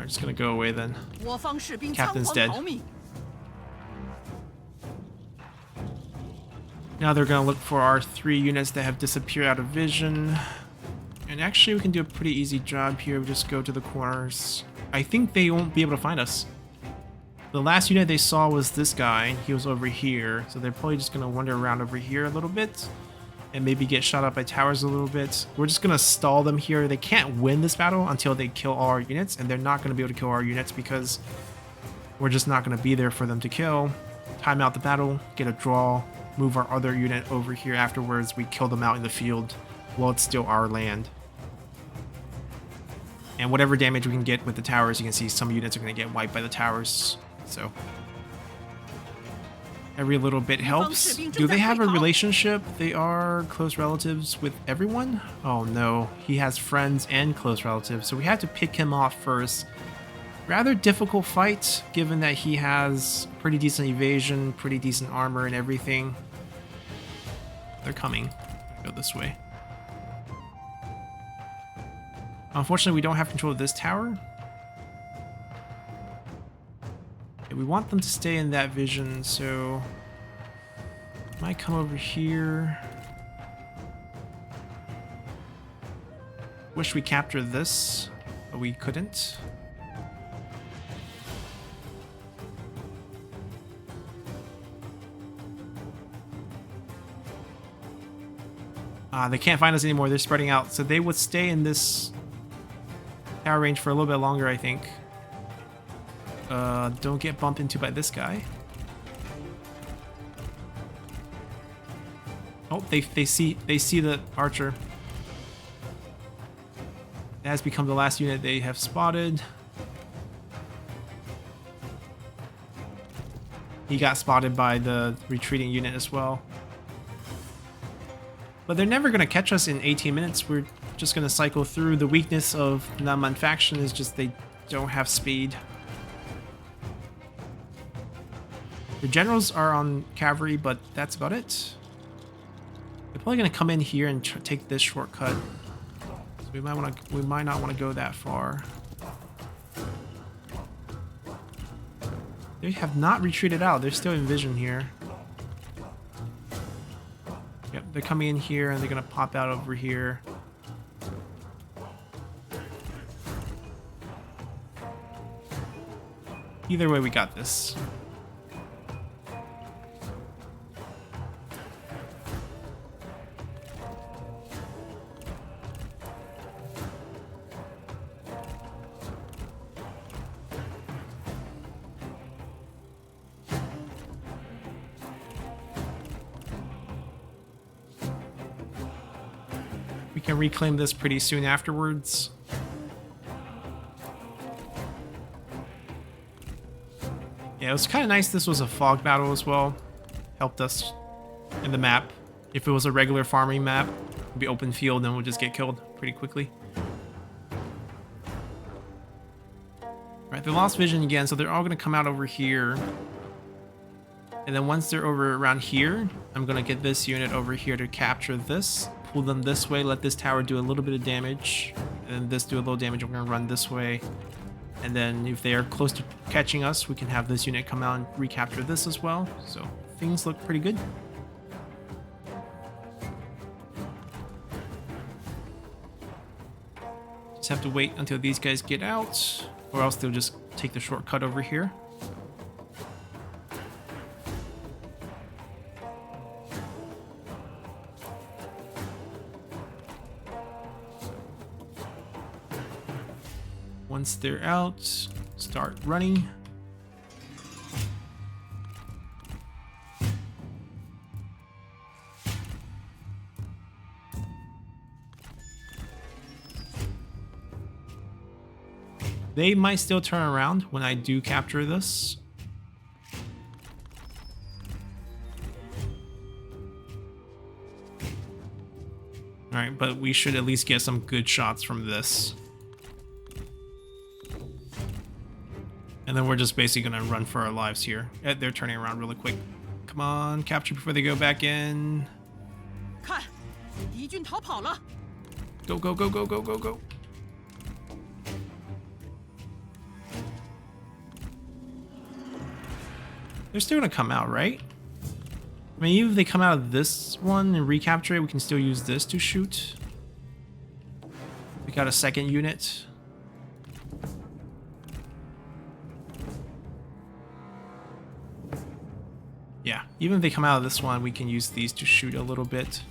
Speaker 1: Alright, just gonna go away then.
Speaker 2: 我方士兵仓
Speaker 1: Captain's
Speaker 2: 皇
Speaker 1: dead.
Speaker 2: 逃命。
Speaker 1: Now they're gonna look for our 3 units that have disappeared out of vision. And actually we can do a pretty easy job here. We just go to the corners. I think they won't be able to find us. The last unit they saw was this guy. He was over here. So they're probably just gonna wander around over here a little bit. And maybe get shot up by towers a little bit. We're just gonna stall them here. They can't win this battle until they kill all our units. And they're not gonna be able to kill our units because we're just not gonna be there for them to kill. Time out the battle, get a draw. Move our other unit over here afterwards. We kill them out in the field while it's still our land. And whatever damage we can get with the towers, you can see some units are going to get wiped by the towers. So every little bit helps. Do they have a relationship? They are close relatives with everyone? Oh no, he has friends and close relatives. So we have to pick him off first. Rather difficult fight, given that he has pretty decent evasion, pretty decent armor and everything. They're coming. Go this way. Unfortunately, we don't have control of this tower. Okay, we want them to stay in that vision, so might come over here. Wish we captured this, but we couldn't. They can't find us anymore. They're spreading out. So they would stay in this tower range for a little bit longer, I think. Don't get bumped into by this guy. Oh, they see the archer. That has become the last unit they have spotted. He got spotted by the retreating unit as well. But they're never going to catch us in 18 minutes. We're just going to cycle through. The weakness of Naman faction is just they don't have speed. The generals are on cavalry, but that's about it. They're probably going to come in here and take this shortcut. So we might not want to go that far. They have not retreated out. They're still in vision here. Yep, they're coming in here and they're gonna pop out over here. Either way, we got this. We can reclaim this pretty soon afterwards. Yeah, it was kind of nice this was a fog battle as well. Helped us in the map. If it was a regular farming map, it'd be open field and we'll just get killed pretty quickly. Alright, they lost vision again, so they're all going to come out over here. And then once they're over around here, I'm going to get this unit over here to capture this. Pull them this way, let this tower do a little bit of damage, and then this do a little damage. We're going to run this way. And then if they are close to catching us, we can have this unit come out and recapture this as well. So things look pretty good. Just have to wait until these guys get out, or else they'll just take the shortcut over here. Once they're out, start running. They might still turn around when I do capture this. Alright, but we should at least get some good shots from this. And then we're just basically going to run for our lives here. They're turning around really quick. Come on, capture before they go back in.
Speaker 2: 看，敌军逃跑了。
Speaker 1: Go, go, go, go, go, go, go. They're still gonna come out, right? I mean, even if they come out of this one and recapture it, we can still use this to shoot. We got a second unit. Yeah, even if they come out of this one, we can use these to shoot a little bit.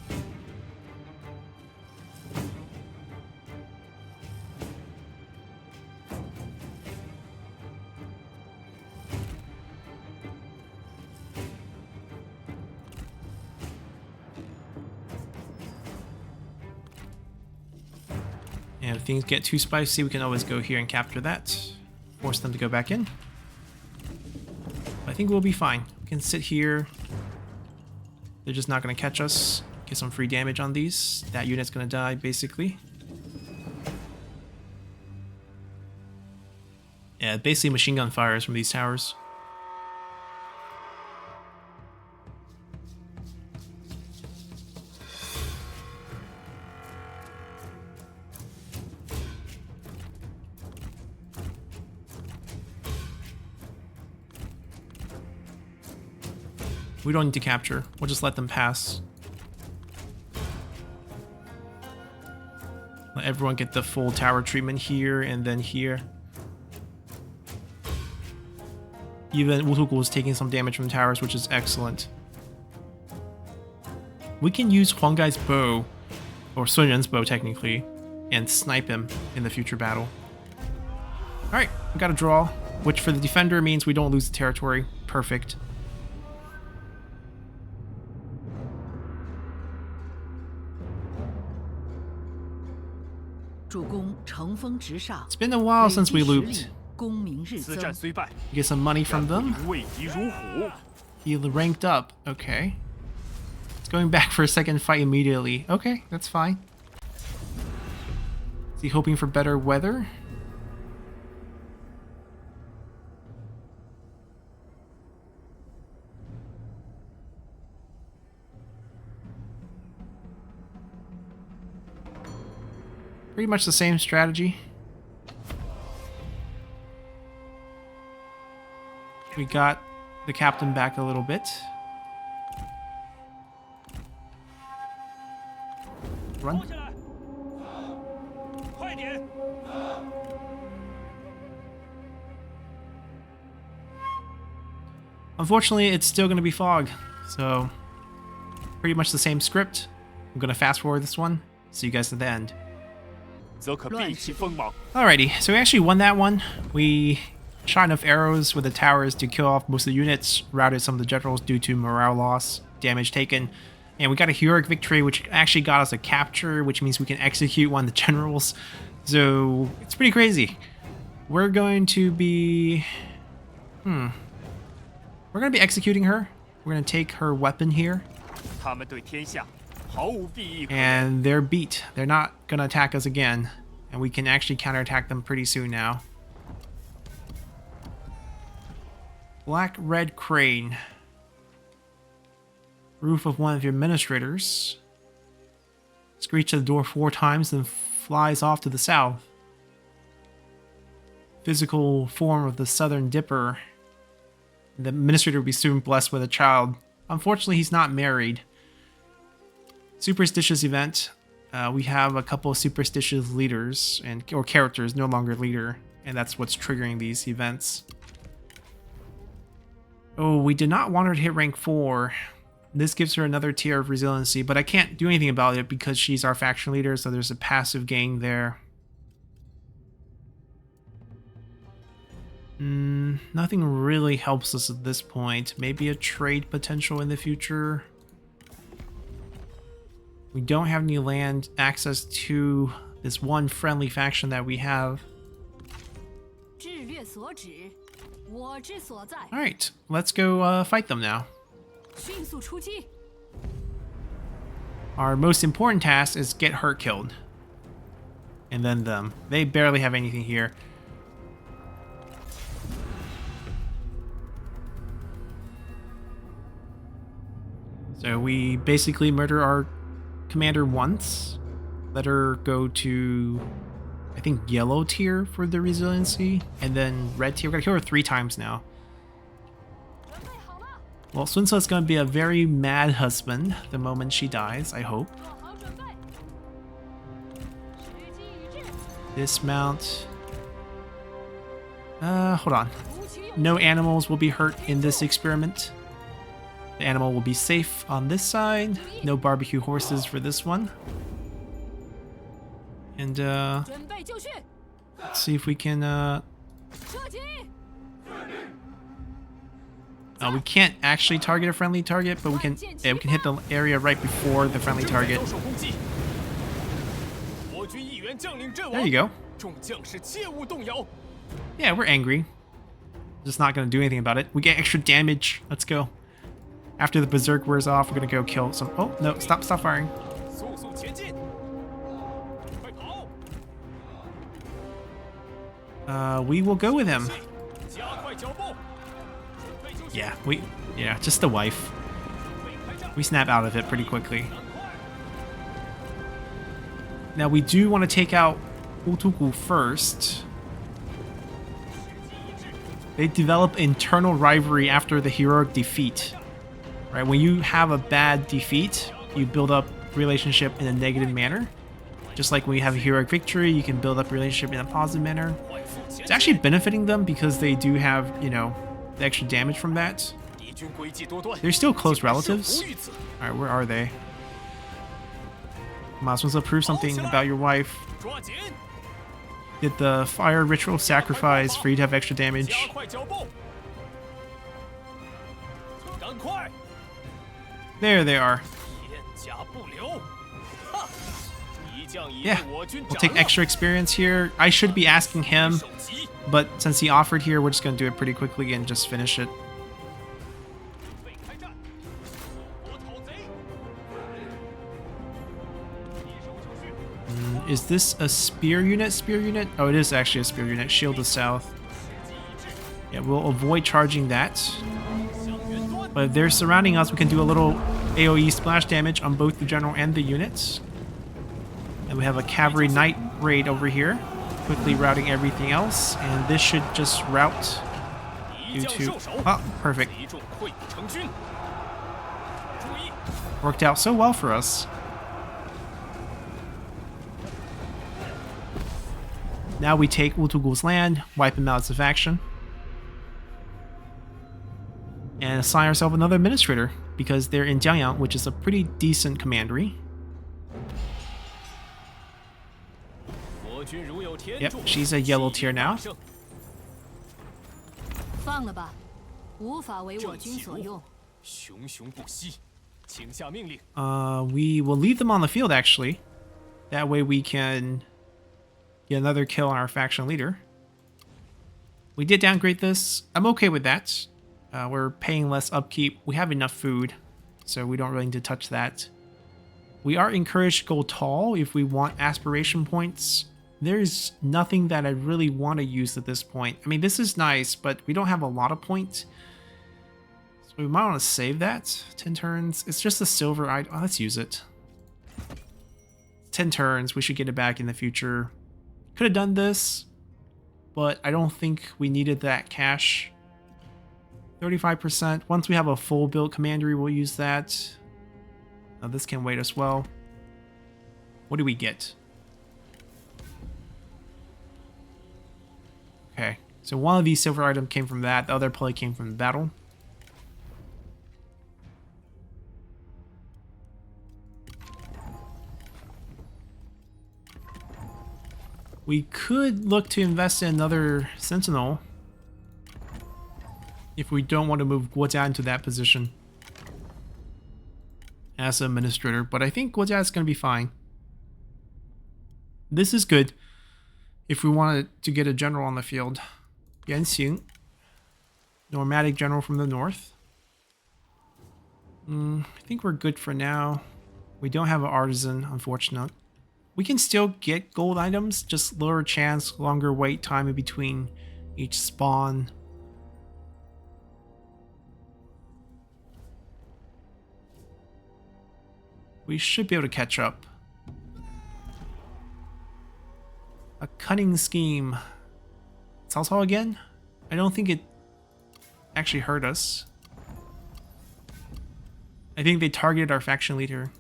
Speaker 1: And if things get too spicy, we can always go here and capture that. Force them to go back in. I think we'll be fine. We can sit here. They're just not going to catch us. Get some free damage on these. That unit's going to die, basically. Yeah, basically machine gun fires from these towers. We don't need to capture. We'll just let them pass. Let everyone get the full tower treatment here and then here. Even Wutugu is taking some damage from towers, which is excellent. We can use Huang Gai's bow, or Sun Ren's bow technically, and snipe him in the future battle. Alright, we got a draw, which for the defender means we don't lose the territory. Perfect. It's been a while since we looped. Get some money from them. He ranked up. Okay. It's going back for a second fight immediately. Okay, that's fine. Is he hoping for better weather? Pretty much the same strategy. We got the captain back a little bit. Run. Unfortunately, it's still going to be fog, so pretty much the same script. I'm going to fast forward this one. See you guys at the end. Alrighty, so we actually won that one. We shot enough arrows with the towers to kill off most of the units, routed some of the generals due to morale loss, damage taken, and we got a heroic victory, which actually got us a capture, which means we can execute one of the generals. So it's pretty crazy. We're going to be... We're going to be executing her. We're going to take her weapon here. And they're beat. They're not going to attack us again. And we can actually counterattack them pretty soon now. Black Red Crane. Roof of one of your administrators. Screech at the door 4 times, then flies off to the south. Physical form of the Southern Dipper. The administrator will be soon blessed with a child. Unfortunately, he's not married. Superstitious event. We have a couple of superstitious leaders or characters, no longer leader, and that's what's triggering these events. Oh, we did not want her to hit rank 4. This gives her another tier of resiliency, but I can't do anything about it because she's our faction leader, so there's a passive gain there. Nothing really helps us at this point. Maybe a trade potential in the future. We don't have any land access to this one friendly faction that we have. Alright, let's go fight them now. Our most important task is get her killed. And then them. They barely have anything here. So we basically murder our commander once. Let her go to, I think, yellow tier for the resiliency. And then red tier. We're going to kill her 3 times now. Well, Sun Tzu is going to be a very mad husband the moment she dies, I hope. Dismount. Hold on. No animals will be hurt in this experiment. The animal will be safe on this side. No barbecue horses for this one. And, let's see if we can, we can't actually target a friendly target, but we can hit the area right before the friendly target. There you go. Yeah, we're angry. Just not going to do anything about it. We get extra damage. Let's go. After the berserk wears off, we're going to go kill some... Oh, no, stop firing. We will go with him. Yeah, just the wife. We snap out of it pretty quickly. Now we do want to take out Utuku first. They develop internal rivalry after the heroic defeat. Right? When you have a bad defeat, you build up relationship in a negative manner. Just like when you have a heroic victory, you can build up relationship in a positive manner. It's actually benefiting them because they do have, you know, the extra damage from that. They're still close relatives. Alright, where are they? Come on, supposed to prove something about your wife. Did the fire ritual sacrifice for you to have extra damage? There they are. Yeah, we'll take extra experience here. I should be asking him, but since he offered here, we're just going to do it pretty quickly and just finish it. Is this a spear unit? Spear unit? Oh, it is actually a spear unit. Shield the south. Yeah, we'll avoid charging that. But if they're surrounding us, we can do a little AoE splash damage on both the general and the units. And we have a cavalry knight raid over here, quickly routing everything else. And this should just route due to... Oh, perfect. Worked out so well for us. Now we take Utugu's land, wipe him out of action, and assign ourselves another administrator because they're in Jiangyang, which is a pretty decent commandery. Yep, she's a yellow tier now. We will leave them on the field actually. That way we can get another kill on our faction leader. We did downgrade this. I'm okay with that. We're paying less upkeep. We have enough food, so we don't really need to touch that. We are encouraged to go tall if we want aspiration points. There's nothing that I really want to use at this point. I mean, this is nice, but we don't have a lot of points. So we might want to save that. 10 turns. It's just a silver item. Oh, let's use it. 10 turns. We should get it back in the future. Could have done this, but I don't think we needed that cash. 35%. Once we have a full build commandery, we'll use that. Now this can wait as well. What do we get? Okay, so one of these silver items came from that. The other probably came from the battle. We could look to invest in another sentinel if we don't want to move Guojia into that position as an administrator, but I think Guojia is going to be fine. This is good if we wanted to get a general on the field. Yanxing, nomadic general from the north. I think we're good for now. We don't have an artisan, unfortunately. We can still get gold items, just lower chance, longer wait time in between each spawn. We should be able to catch up. A cunning scheme. Cao Cao again? I don't think it actually hurt us. I think they targeted our faction leader.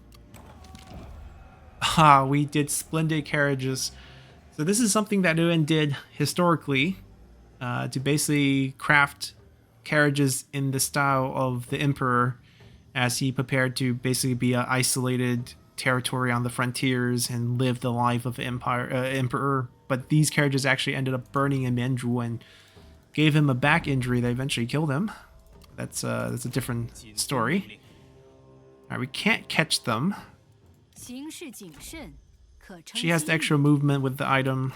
Speaker 1: Ah, we did splendid carriages. So this is something that UN did historically to basically craft carriages in the style of the Emperor as he prepared to basically be an isolated territory on the frontiers and live the life of the Emperor. But these carriages actually ended up burning in Anguo and gave him a back injury that eventually killed him. That's a different story. Alright, we can't catch them. She has the extra movement with the item.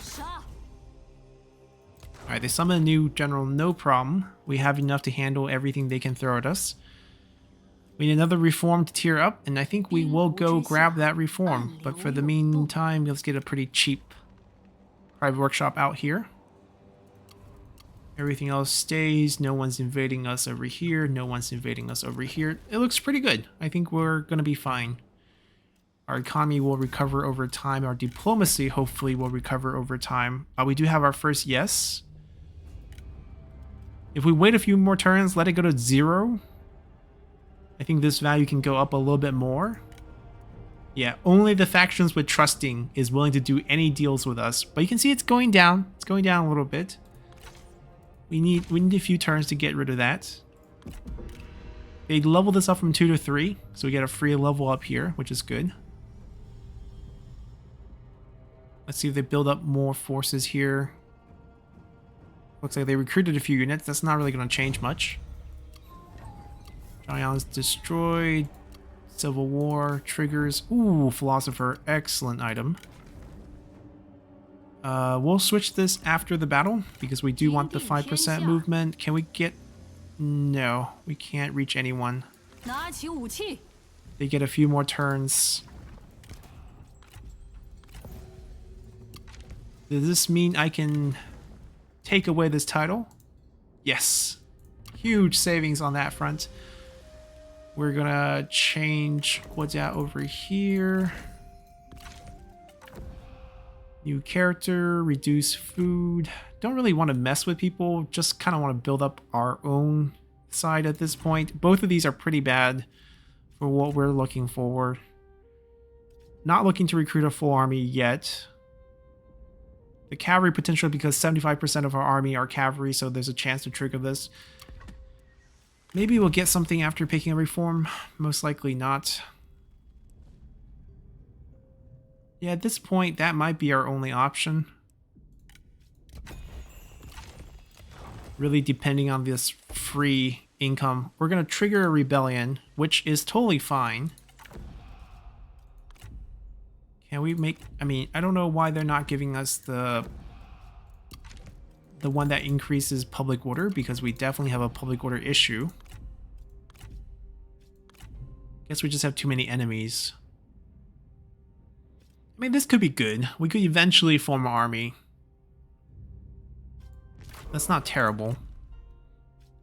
Speaker 1: Alright, they summon a new general, no problem. We have enough to handle everything they can throw at us. We need another reform to tier up, and I think we will go grab that reform. But for the meantime, let's get a pretty cheap private workshop out here. Everything else stays. No one's invading us over here. No one's invading us over here. It looks pretty good. I think we're going to be fine. Our economy will recover over time. Our diplomacy hopefully will recover over time. We do have our first yes. If we wait a few more turns, let it go to 0. I think this value can go up a little bit more. Yeah, only the factions with trusting is willing to do any deals with us. But you can see it's going down. It's going down a little bit. We need a few turns to get rid of that. They level this up from 2 to 3, so we get a free level up here, which is good. Let's see if they build up more forces here. Looks like they recruited a few units. That's not really going to change much. Zhangyan's destroyed. Civil War triggers. Ooh, Philosopher. Excellent item. We'll switch this after the battle because we do want the 5% movement. Can we get... No, we can't reach anyone. They get a few more turns. Does this mean I can take away this title? Yes. Huge savings on that front. We're gonna change Guojia over here. New character, reduce food. Don't really want to mess with people, just kind of want to build up our own side at this point. Both of these are pretty bad for what we're looking for. Not looking to recruit a full army yet. The cavalry potential, because 75% of our army are cavalry, so there's a chance to trigger this. Maybe we'll get something after picking a reform. Most likely not. Yeah, at this point, that might be our only option. Really depending on this free income. We're going to trigger a rebellion, which is totally fine. Can we make... I mean, I don't know why they're not giving us the one that increases public order, because we definitely have a public order issue. Guess we just have too many enemies. I mean, this could be good. We could eventually form an army. That's not terrible.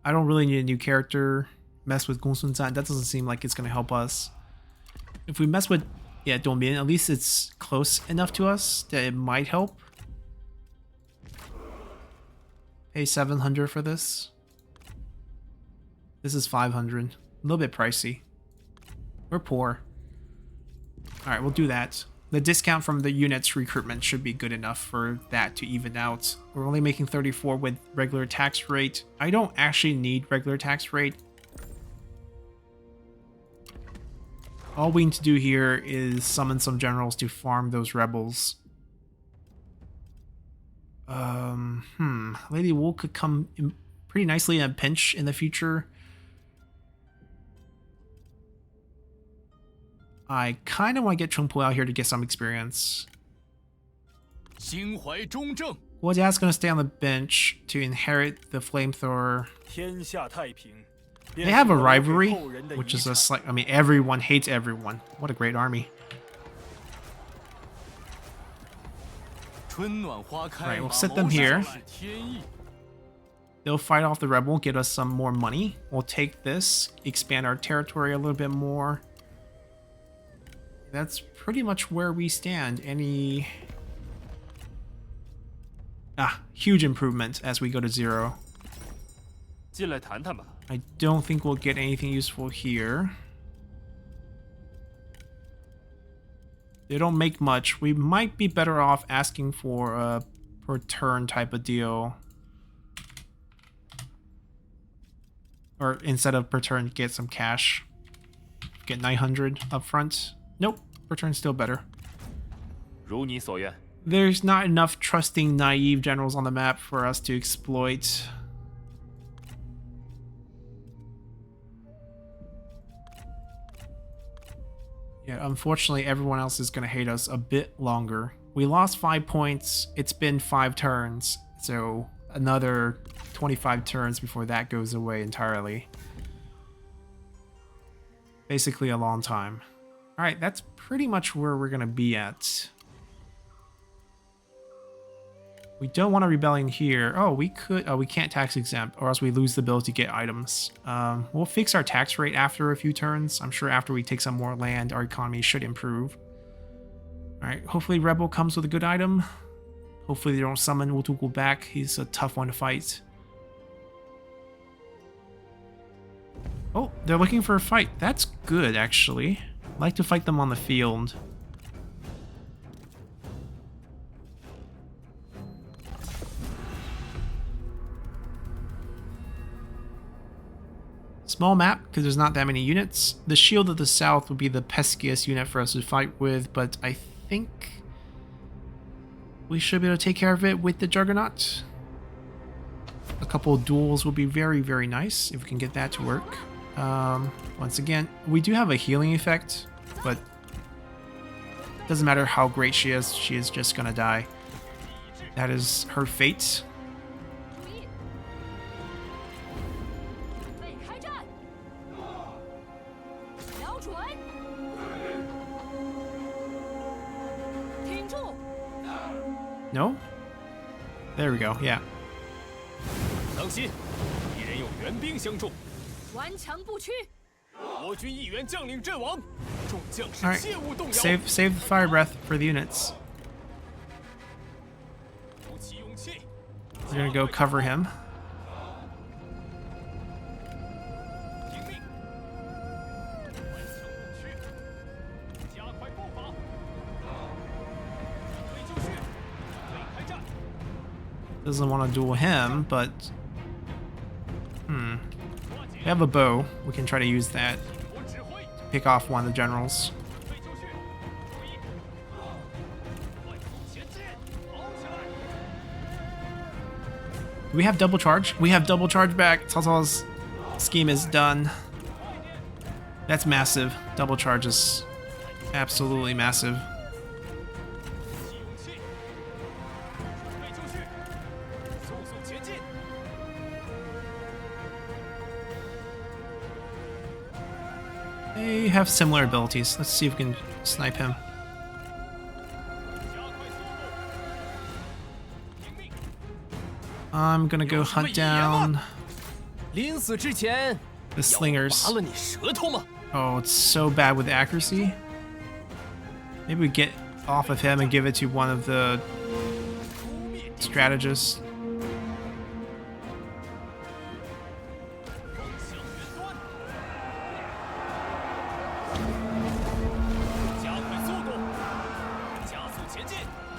Speaker 1: I don't really need a new character. Mess with Gongsun Zan. That doesn't seem like it's going to help us. If we mess with, yeah, Dongbian, at least it's close enough to us that it might help. Pay 700 for this. This is 500. A little bit pricey. We're poor. Alright, we'll do that. The discount from the unit's recruitment should be good enough for that to even out. We're only making 34 with regular tax rate. I don't actually need regular tax rate. All we need to do here is summon some generals to farm those rebels. Lady Wu could come in pretty nicely in a pinch in the future. I kind of want to get Chengpu out here to get some experience. Guojia's going to stay on the bench to inherit the flamethrower. They have a rivalry, which is a slight... I mean, everyone hates everyone. What a great army. Right, we'll set them here. They'll fight off the rebel, get us some more money. We'll take this, expand our territory a little bit more. That's pretty much where we stand. Any... huge improvement as we go to 0. I don't think we'll get anything useful here. They don't make much. We might be better off asking for a per turn type of deal. Or instead of per turn, get some cash. Get 900 up front. Nope, per turn's still better.
Speaker 3: 如你所愿。
Speaker 1: There's not enough trusting naive generals on the map for us to exploit. Yeah, unfortunately, everyone else is going to hate us a bit longer. We lost 5 points. It's been 5 turns, so another 25 turns before that goes away entirely. Basically a long time. All right, that's pretty much where we're going to be at. We don't want a rebellion here. Oh, we could. Oh, we can't tax exempt, or else we lose the ability to get items. We'll fix our tax rate after a few turns. I'm sure after we take some more land, our economy should improve. All right. Hopefully, Rebel comes with a good item. Hopefully, they don't summon Wutuku back. He's a tough one to fight. Oh, they're looking for a fight. That's good, actually. I like to fight them on the field. Small map, because there's not that many units. The Shield of the South would be the peskiest unit for us to fight with, but I think we should be able to take care of it with the Juggernaut. A couple of duels will be very, very nice if we can get that to work. Once again, we do have a healing effect, but it doesn't matter how great she is just gonna die. That is her fate. No? There we go, yeah.
Speaker 3: 当心，敌人有援兵相助。
Speaker 2: 顽强不屈。
Speaker 3: 我军一员将领阵亡，众将士
Speaker 1: Alright,
Speaker 3: 切勿动摇。
Speaker 1: save the fire breath for the units.
Speaker 3: 鼓起勇气。
Speaker 1: We're gonna go cover him.
Speaker 3: 听命。顽强不屈，加快步伐。准备就绪，准备开战。
Speaker 1: Doesn't want to duel him, but we have a bow. We can try to use that to pick off one of the generals. Do we have double charge? We have double charge back. Cao Cao's scheme is done. That's massive. Double charge is absolutely massive. They have similar abilities. Let's see if we can snipe him. I'm gonna go hunt down
Speaker 3: 临死之前，
Speaker 1: the slingers.
Speaker 3: 拔了你舌头吗？
Speaker 1: Oh, it's so bad with accuracy. Maybe we get off of him and give it to one of the strategists.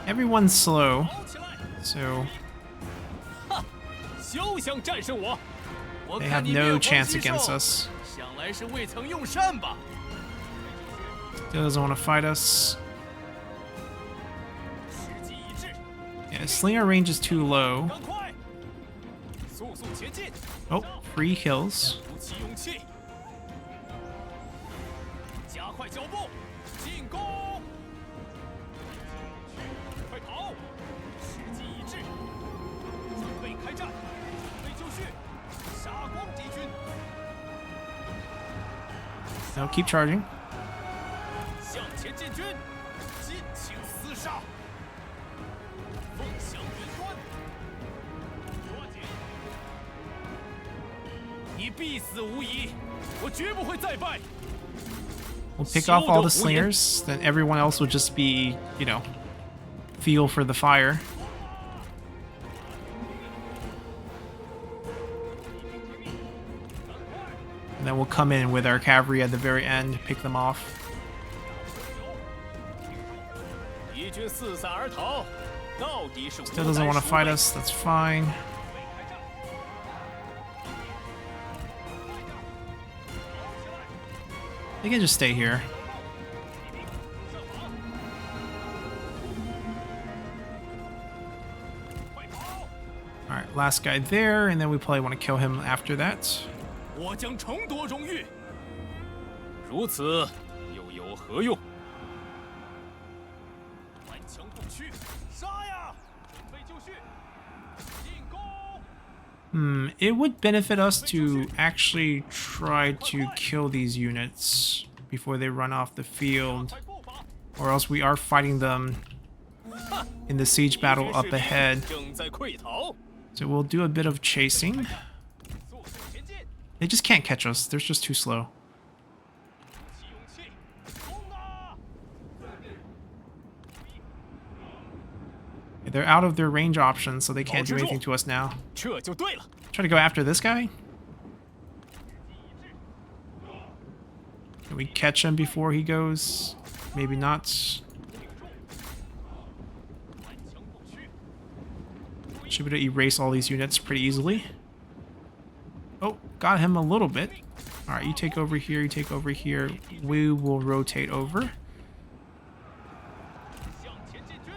Speaker 1: Everyone's slow, so they have no chance against us. He doesn't want to fight us. Yeah, slinger range is too low. Oh, free kills. No, keep charging. We'll pick off all the slingers, then everyone else will just be, you know, feel for the fire. And then we'll come in with our cavalry at the very end, pick them off.
Speaker 3: 军四散而逃，到底是
Speaker 1: Still doesn't want to fight us. That's fine. They can just stay here. Alright, last guy there, and then we probably want to kill him after that.
Speaker 3: 我将重夺荣誉，如此又有何用？顽强不屈，杀呀！准备就绪，进攻！
Speaker 1: It would benefit us to actually try to kill these units before they run off the field, or else we are fighting them in the siege battle up ahead.
Speaker 3: 正在溃逃，
Speaker 1: So we'll do a bit of chasing.
Speaker 3: 速速前进，
Speaker 1: They just can't catch us. They're just too slow.
Speaker 3: 鼓起勇气，冲啊！
Speaker 1: They're out of their range options, so they can't do anything to us now.
Speaker 3: 这就对了。
Speaker 1: Try to go after this guy? Can we catch him before he goes? Maybe not.
Speaker 3: 顽强不屈，
Speaker 1: Should be able to erase all these units pretty easily. Oh, got him a little bit. Alright, you take over here, you take over here. We will rotate over.
Speaker 3: 向前进军，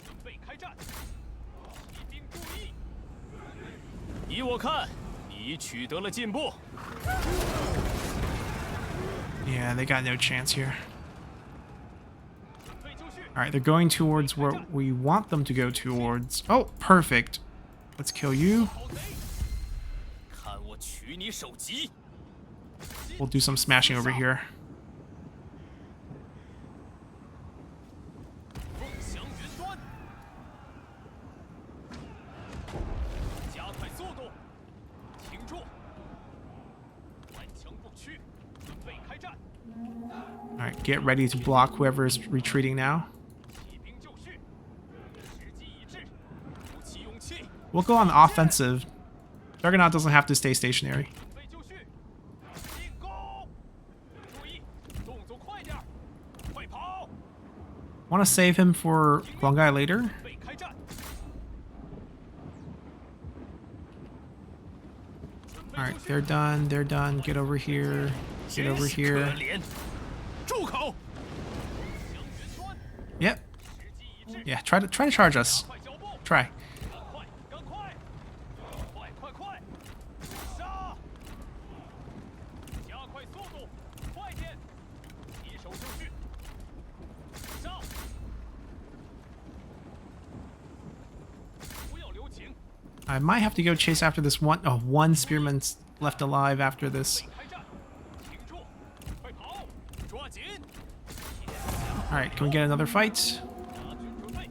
Speaker 3: 准备开战，骑兵注意！依我看，你取得了进步。
Speaker 1: Yeah, they got no chance here.
Speaker 3: 准备就绪，
Speaker 1: Alright, they're going towards where we want them to go towards. Oh, perfect. Let's kill you.
Speaker 3: 好贼！看我取你首级！
Speaker 1: We'll do some smashing over here.
Speaker 3: 凤翔云端，加快速度，停住！顽强不屈，准备开战！
Speaker 1: Alright, get ready to block whoever is retreating now.
Speaker 3: 起兵就绪，时机已至，鼓起勇气，
Speaker 1: We'll go on the offensive. Juggernaut doesn't have to stay stationary.
Speaker 3: 准备就绪，进攻！注意，动作快点儿，快跑！
Speaker 1: Want to save him for Guangai later.
Speaker 3: 准备开战！准备
Speaker 1: Alright,
Speaker 3: 就绪
Speaker 1: they're done. They're done. Get over here. Get over
Speaker 3: 真是可
Speaker 1: here.
Speaker 3: 怜！住口！翔云端，
Speaker 1: Yep.
Speaker 3: 时机已至，
Speaker 1: Yeah, try to charge us.
Speaker 3: 快脚步！
Speaker 1: Try.
Speaker 3: 赶快，赶快，快快快，杀！加快速度，快点，提手就绪，杀！不要留情，
Speaker 1: I might have to go chase after this one. Oh, one spearman's left alive after this.
Speaker 3: 开战，停住，快跑，抓紧！
Speaker 1: Alright, can we get another fight?
Speaker 3: 大军准备，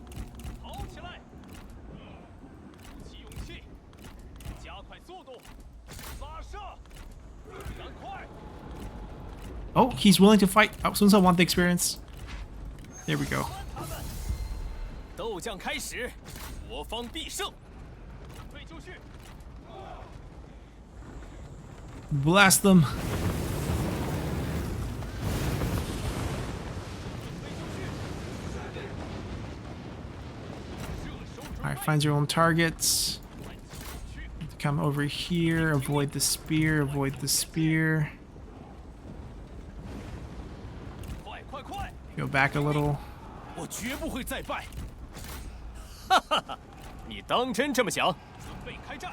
Speaker 3: 跑起来！鼓起勇气，加快速度，发射！赶快！
Speaker 1: Oh, he's willing to fight. Oh, Sun Tzu want the experience. There we go.
Speaker 3: 他们！斗将开始，我方必胜！准备就绪，
Speaker 1: Blast them.
Speaker 3: 准备就绪。射手准
Speaker 1: Alright,
Speaker 3: 备，
Speaker 1: find your own targets.
Speaker 3: 顽强不屈，
Speaker 1: Come over here. Avoid the spear. Avoid the spear.
Speaker 3: 快快快！
Speaker 1: Go back a little.
Speaker 3: 我绝不会再败！哈哈哈！你当真这么想？准备开战！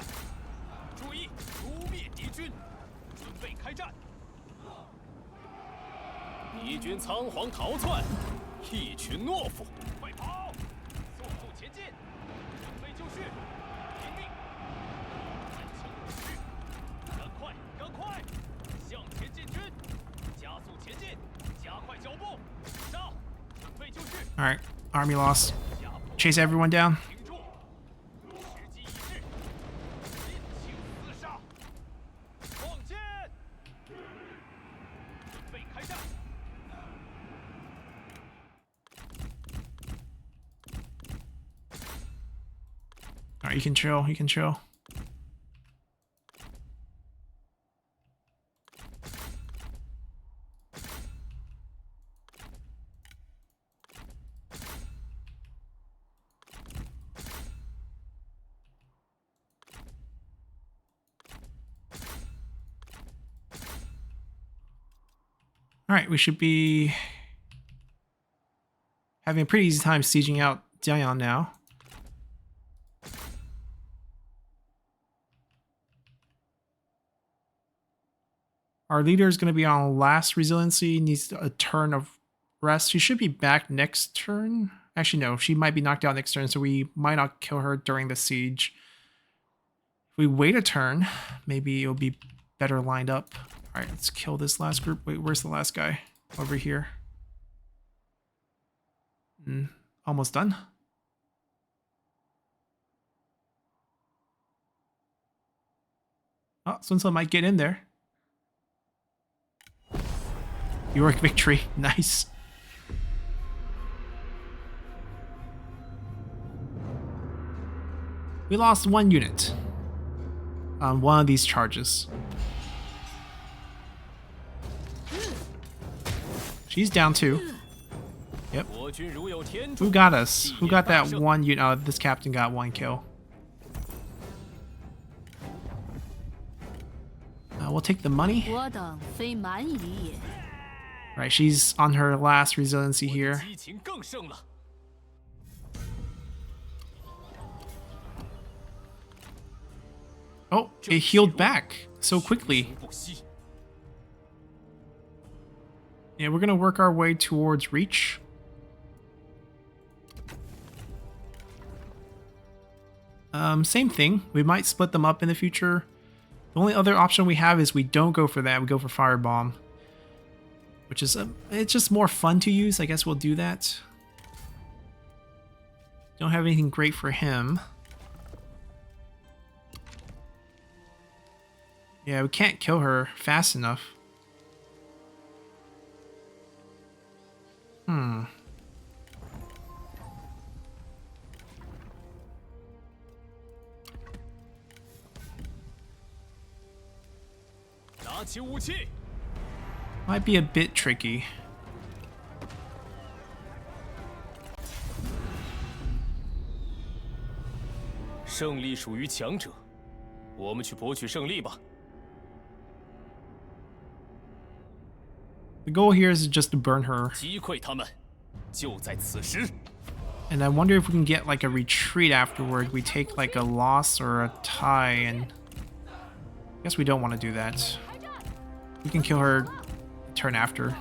Speaker 3: 注意，诛灭敌军！准备开战！敌军仓皇逃窜，一群懦夫！快跑！速速前进！准备就绪！听命！顽强不屈！赶快，赶快！向前进军！加速前进！加快脚步！上！准备就绪！
Speaker 1: Alright, army loss.
Speaker 3: 下步
Speaker 1: Chase everyone down.
Speaker 3: 停住！时机已至，尽情厮杀！放箭！准备开战！
Speaker 1: Alright, you can chill. You can chill. Alright, we should be having a pretty easy time sieging out Jiayan now. Our leader is going to be on last resiliency, needs a turn of rest. She should be back next turn. Actually, no, she might be knocked out next turn, so we might not kill her during the siege. If we wait a turn, maybe it'll be better lined up. Alright, let's kill this last group. Wait, where's the last guy? Over here. Almost done. Oh, Sun Ce might get in there. York victory. Nice. We lost 1 unit on one of these charges. She's down 2. Yep. Who got us? Who got that 1 unit? Oh, this captain got 1 kill. We'll take the money. Right, she's on her last resiliency here. Oh, it healed back so quickly. Yeah, we're gonna work our way towards reach. Same thing. We might split them up in the future. The only other option we have is we don't go for that. We go for Firebomb, which is it's just more fun to use. I guess we'll do that. Don't have anything great for him. Yeah, we can't kill her fast enough. Might be a bit tricky. The goal here is just to burn her. And I wonder if we can get like a retreat afterward. We take like a loss or a tie, and I guess we don't want to do that. We can kill her turn after.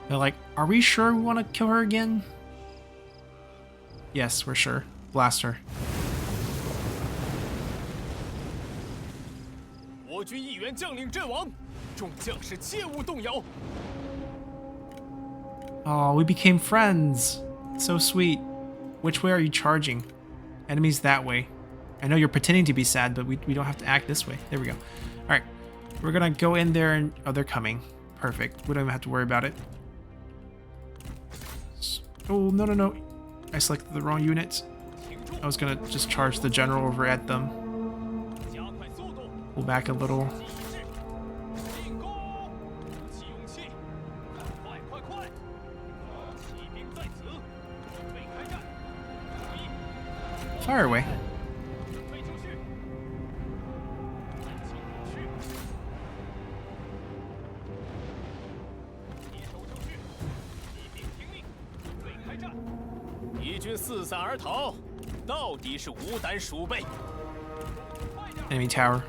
Speaker 1: They're like, are we sure we want to kill her again? Yes, we're sure. Blast her. Oh, we became friends. So sweet. Which way are you charging? Enemies that way. I know you're pretending to be sad, but we don't have to act this way. There we go. Alright. We're gonna go in there and... Oh, they're coming. Perfect. We don't even have to worry about it. Oh, no, no, no. I selected the wrong unit. I was gonna just charge the general over at them. Pull back a little. Fire away. Enemy tower.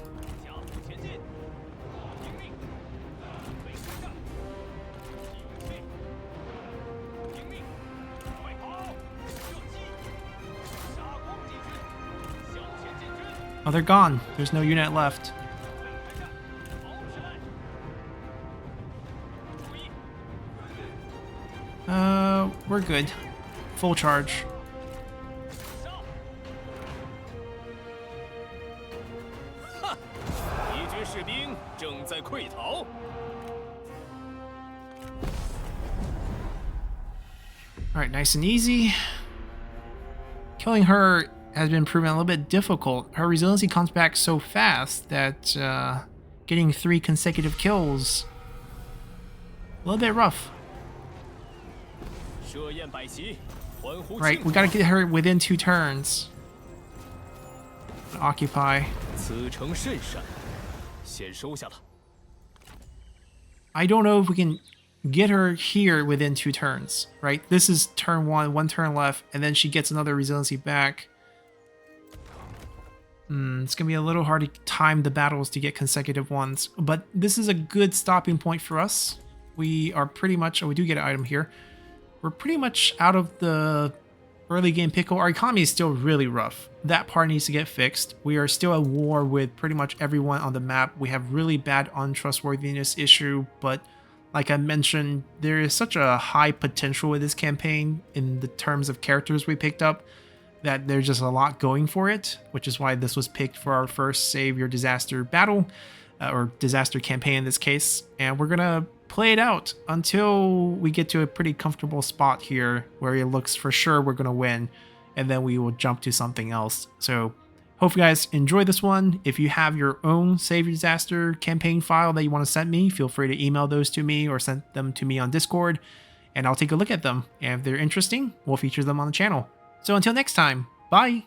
Speaker 1: Oh, they're gone. There's no unit left. We're good. Full charge. Alright, nice and easy. Killing her has been proven a little bit difficult. Her resiliency comes back so fast that getting 3 consecutive kills a little bit rough.
Speaker 3: 欢呼庆
Speaker 1: Right,
Speaker 3: 祝
Speaker 1: we gotta get her within 2 turns. Occupy.
Speaker 3: 此诚甚善，先收下了。
Speaker 1: I don't know if we can get her here within 2 turns, right? This is turn 1 turn left, and then she gets another resiliency back. It's gonna be a little hard to time the battles to get consecutive ones, but this is a good stopping point for us. We are pretty much, oh, we do get an item here. We're pretty much out of the early game pickle. Our economy is still really rough. That part needs to get fixed. We are still at war with pretty much everyone on the map. We have really bad untrustworthiness issue, but like I mentioned, there is such a high potential with this campaign in the terms of characters we picked up that there's just a lot going for it, which is why this was picked for our first Save Your Disaster battle, or disaster campaign in this case. And we're gonna play it out until we get to a pretty comfortable spot here where it looks for sure we're gonna win, and then we will jump to something else. So hope you guys enjoy this one. If you have your own Save Your Disaster campaign file that you want to send me, feel free to email those to me or send them to me on Discord, and I'll take a look at them. And if they're interesting, we'll feature them on the channel. So until next time, bye!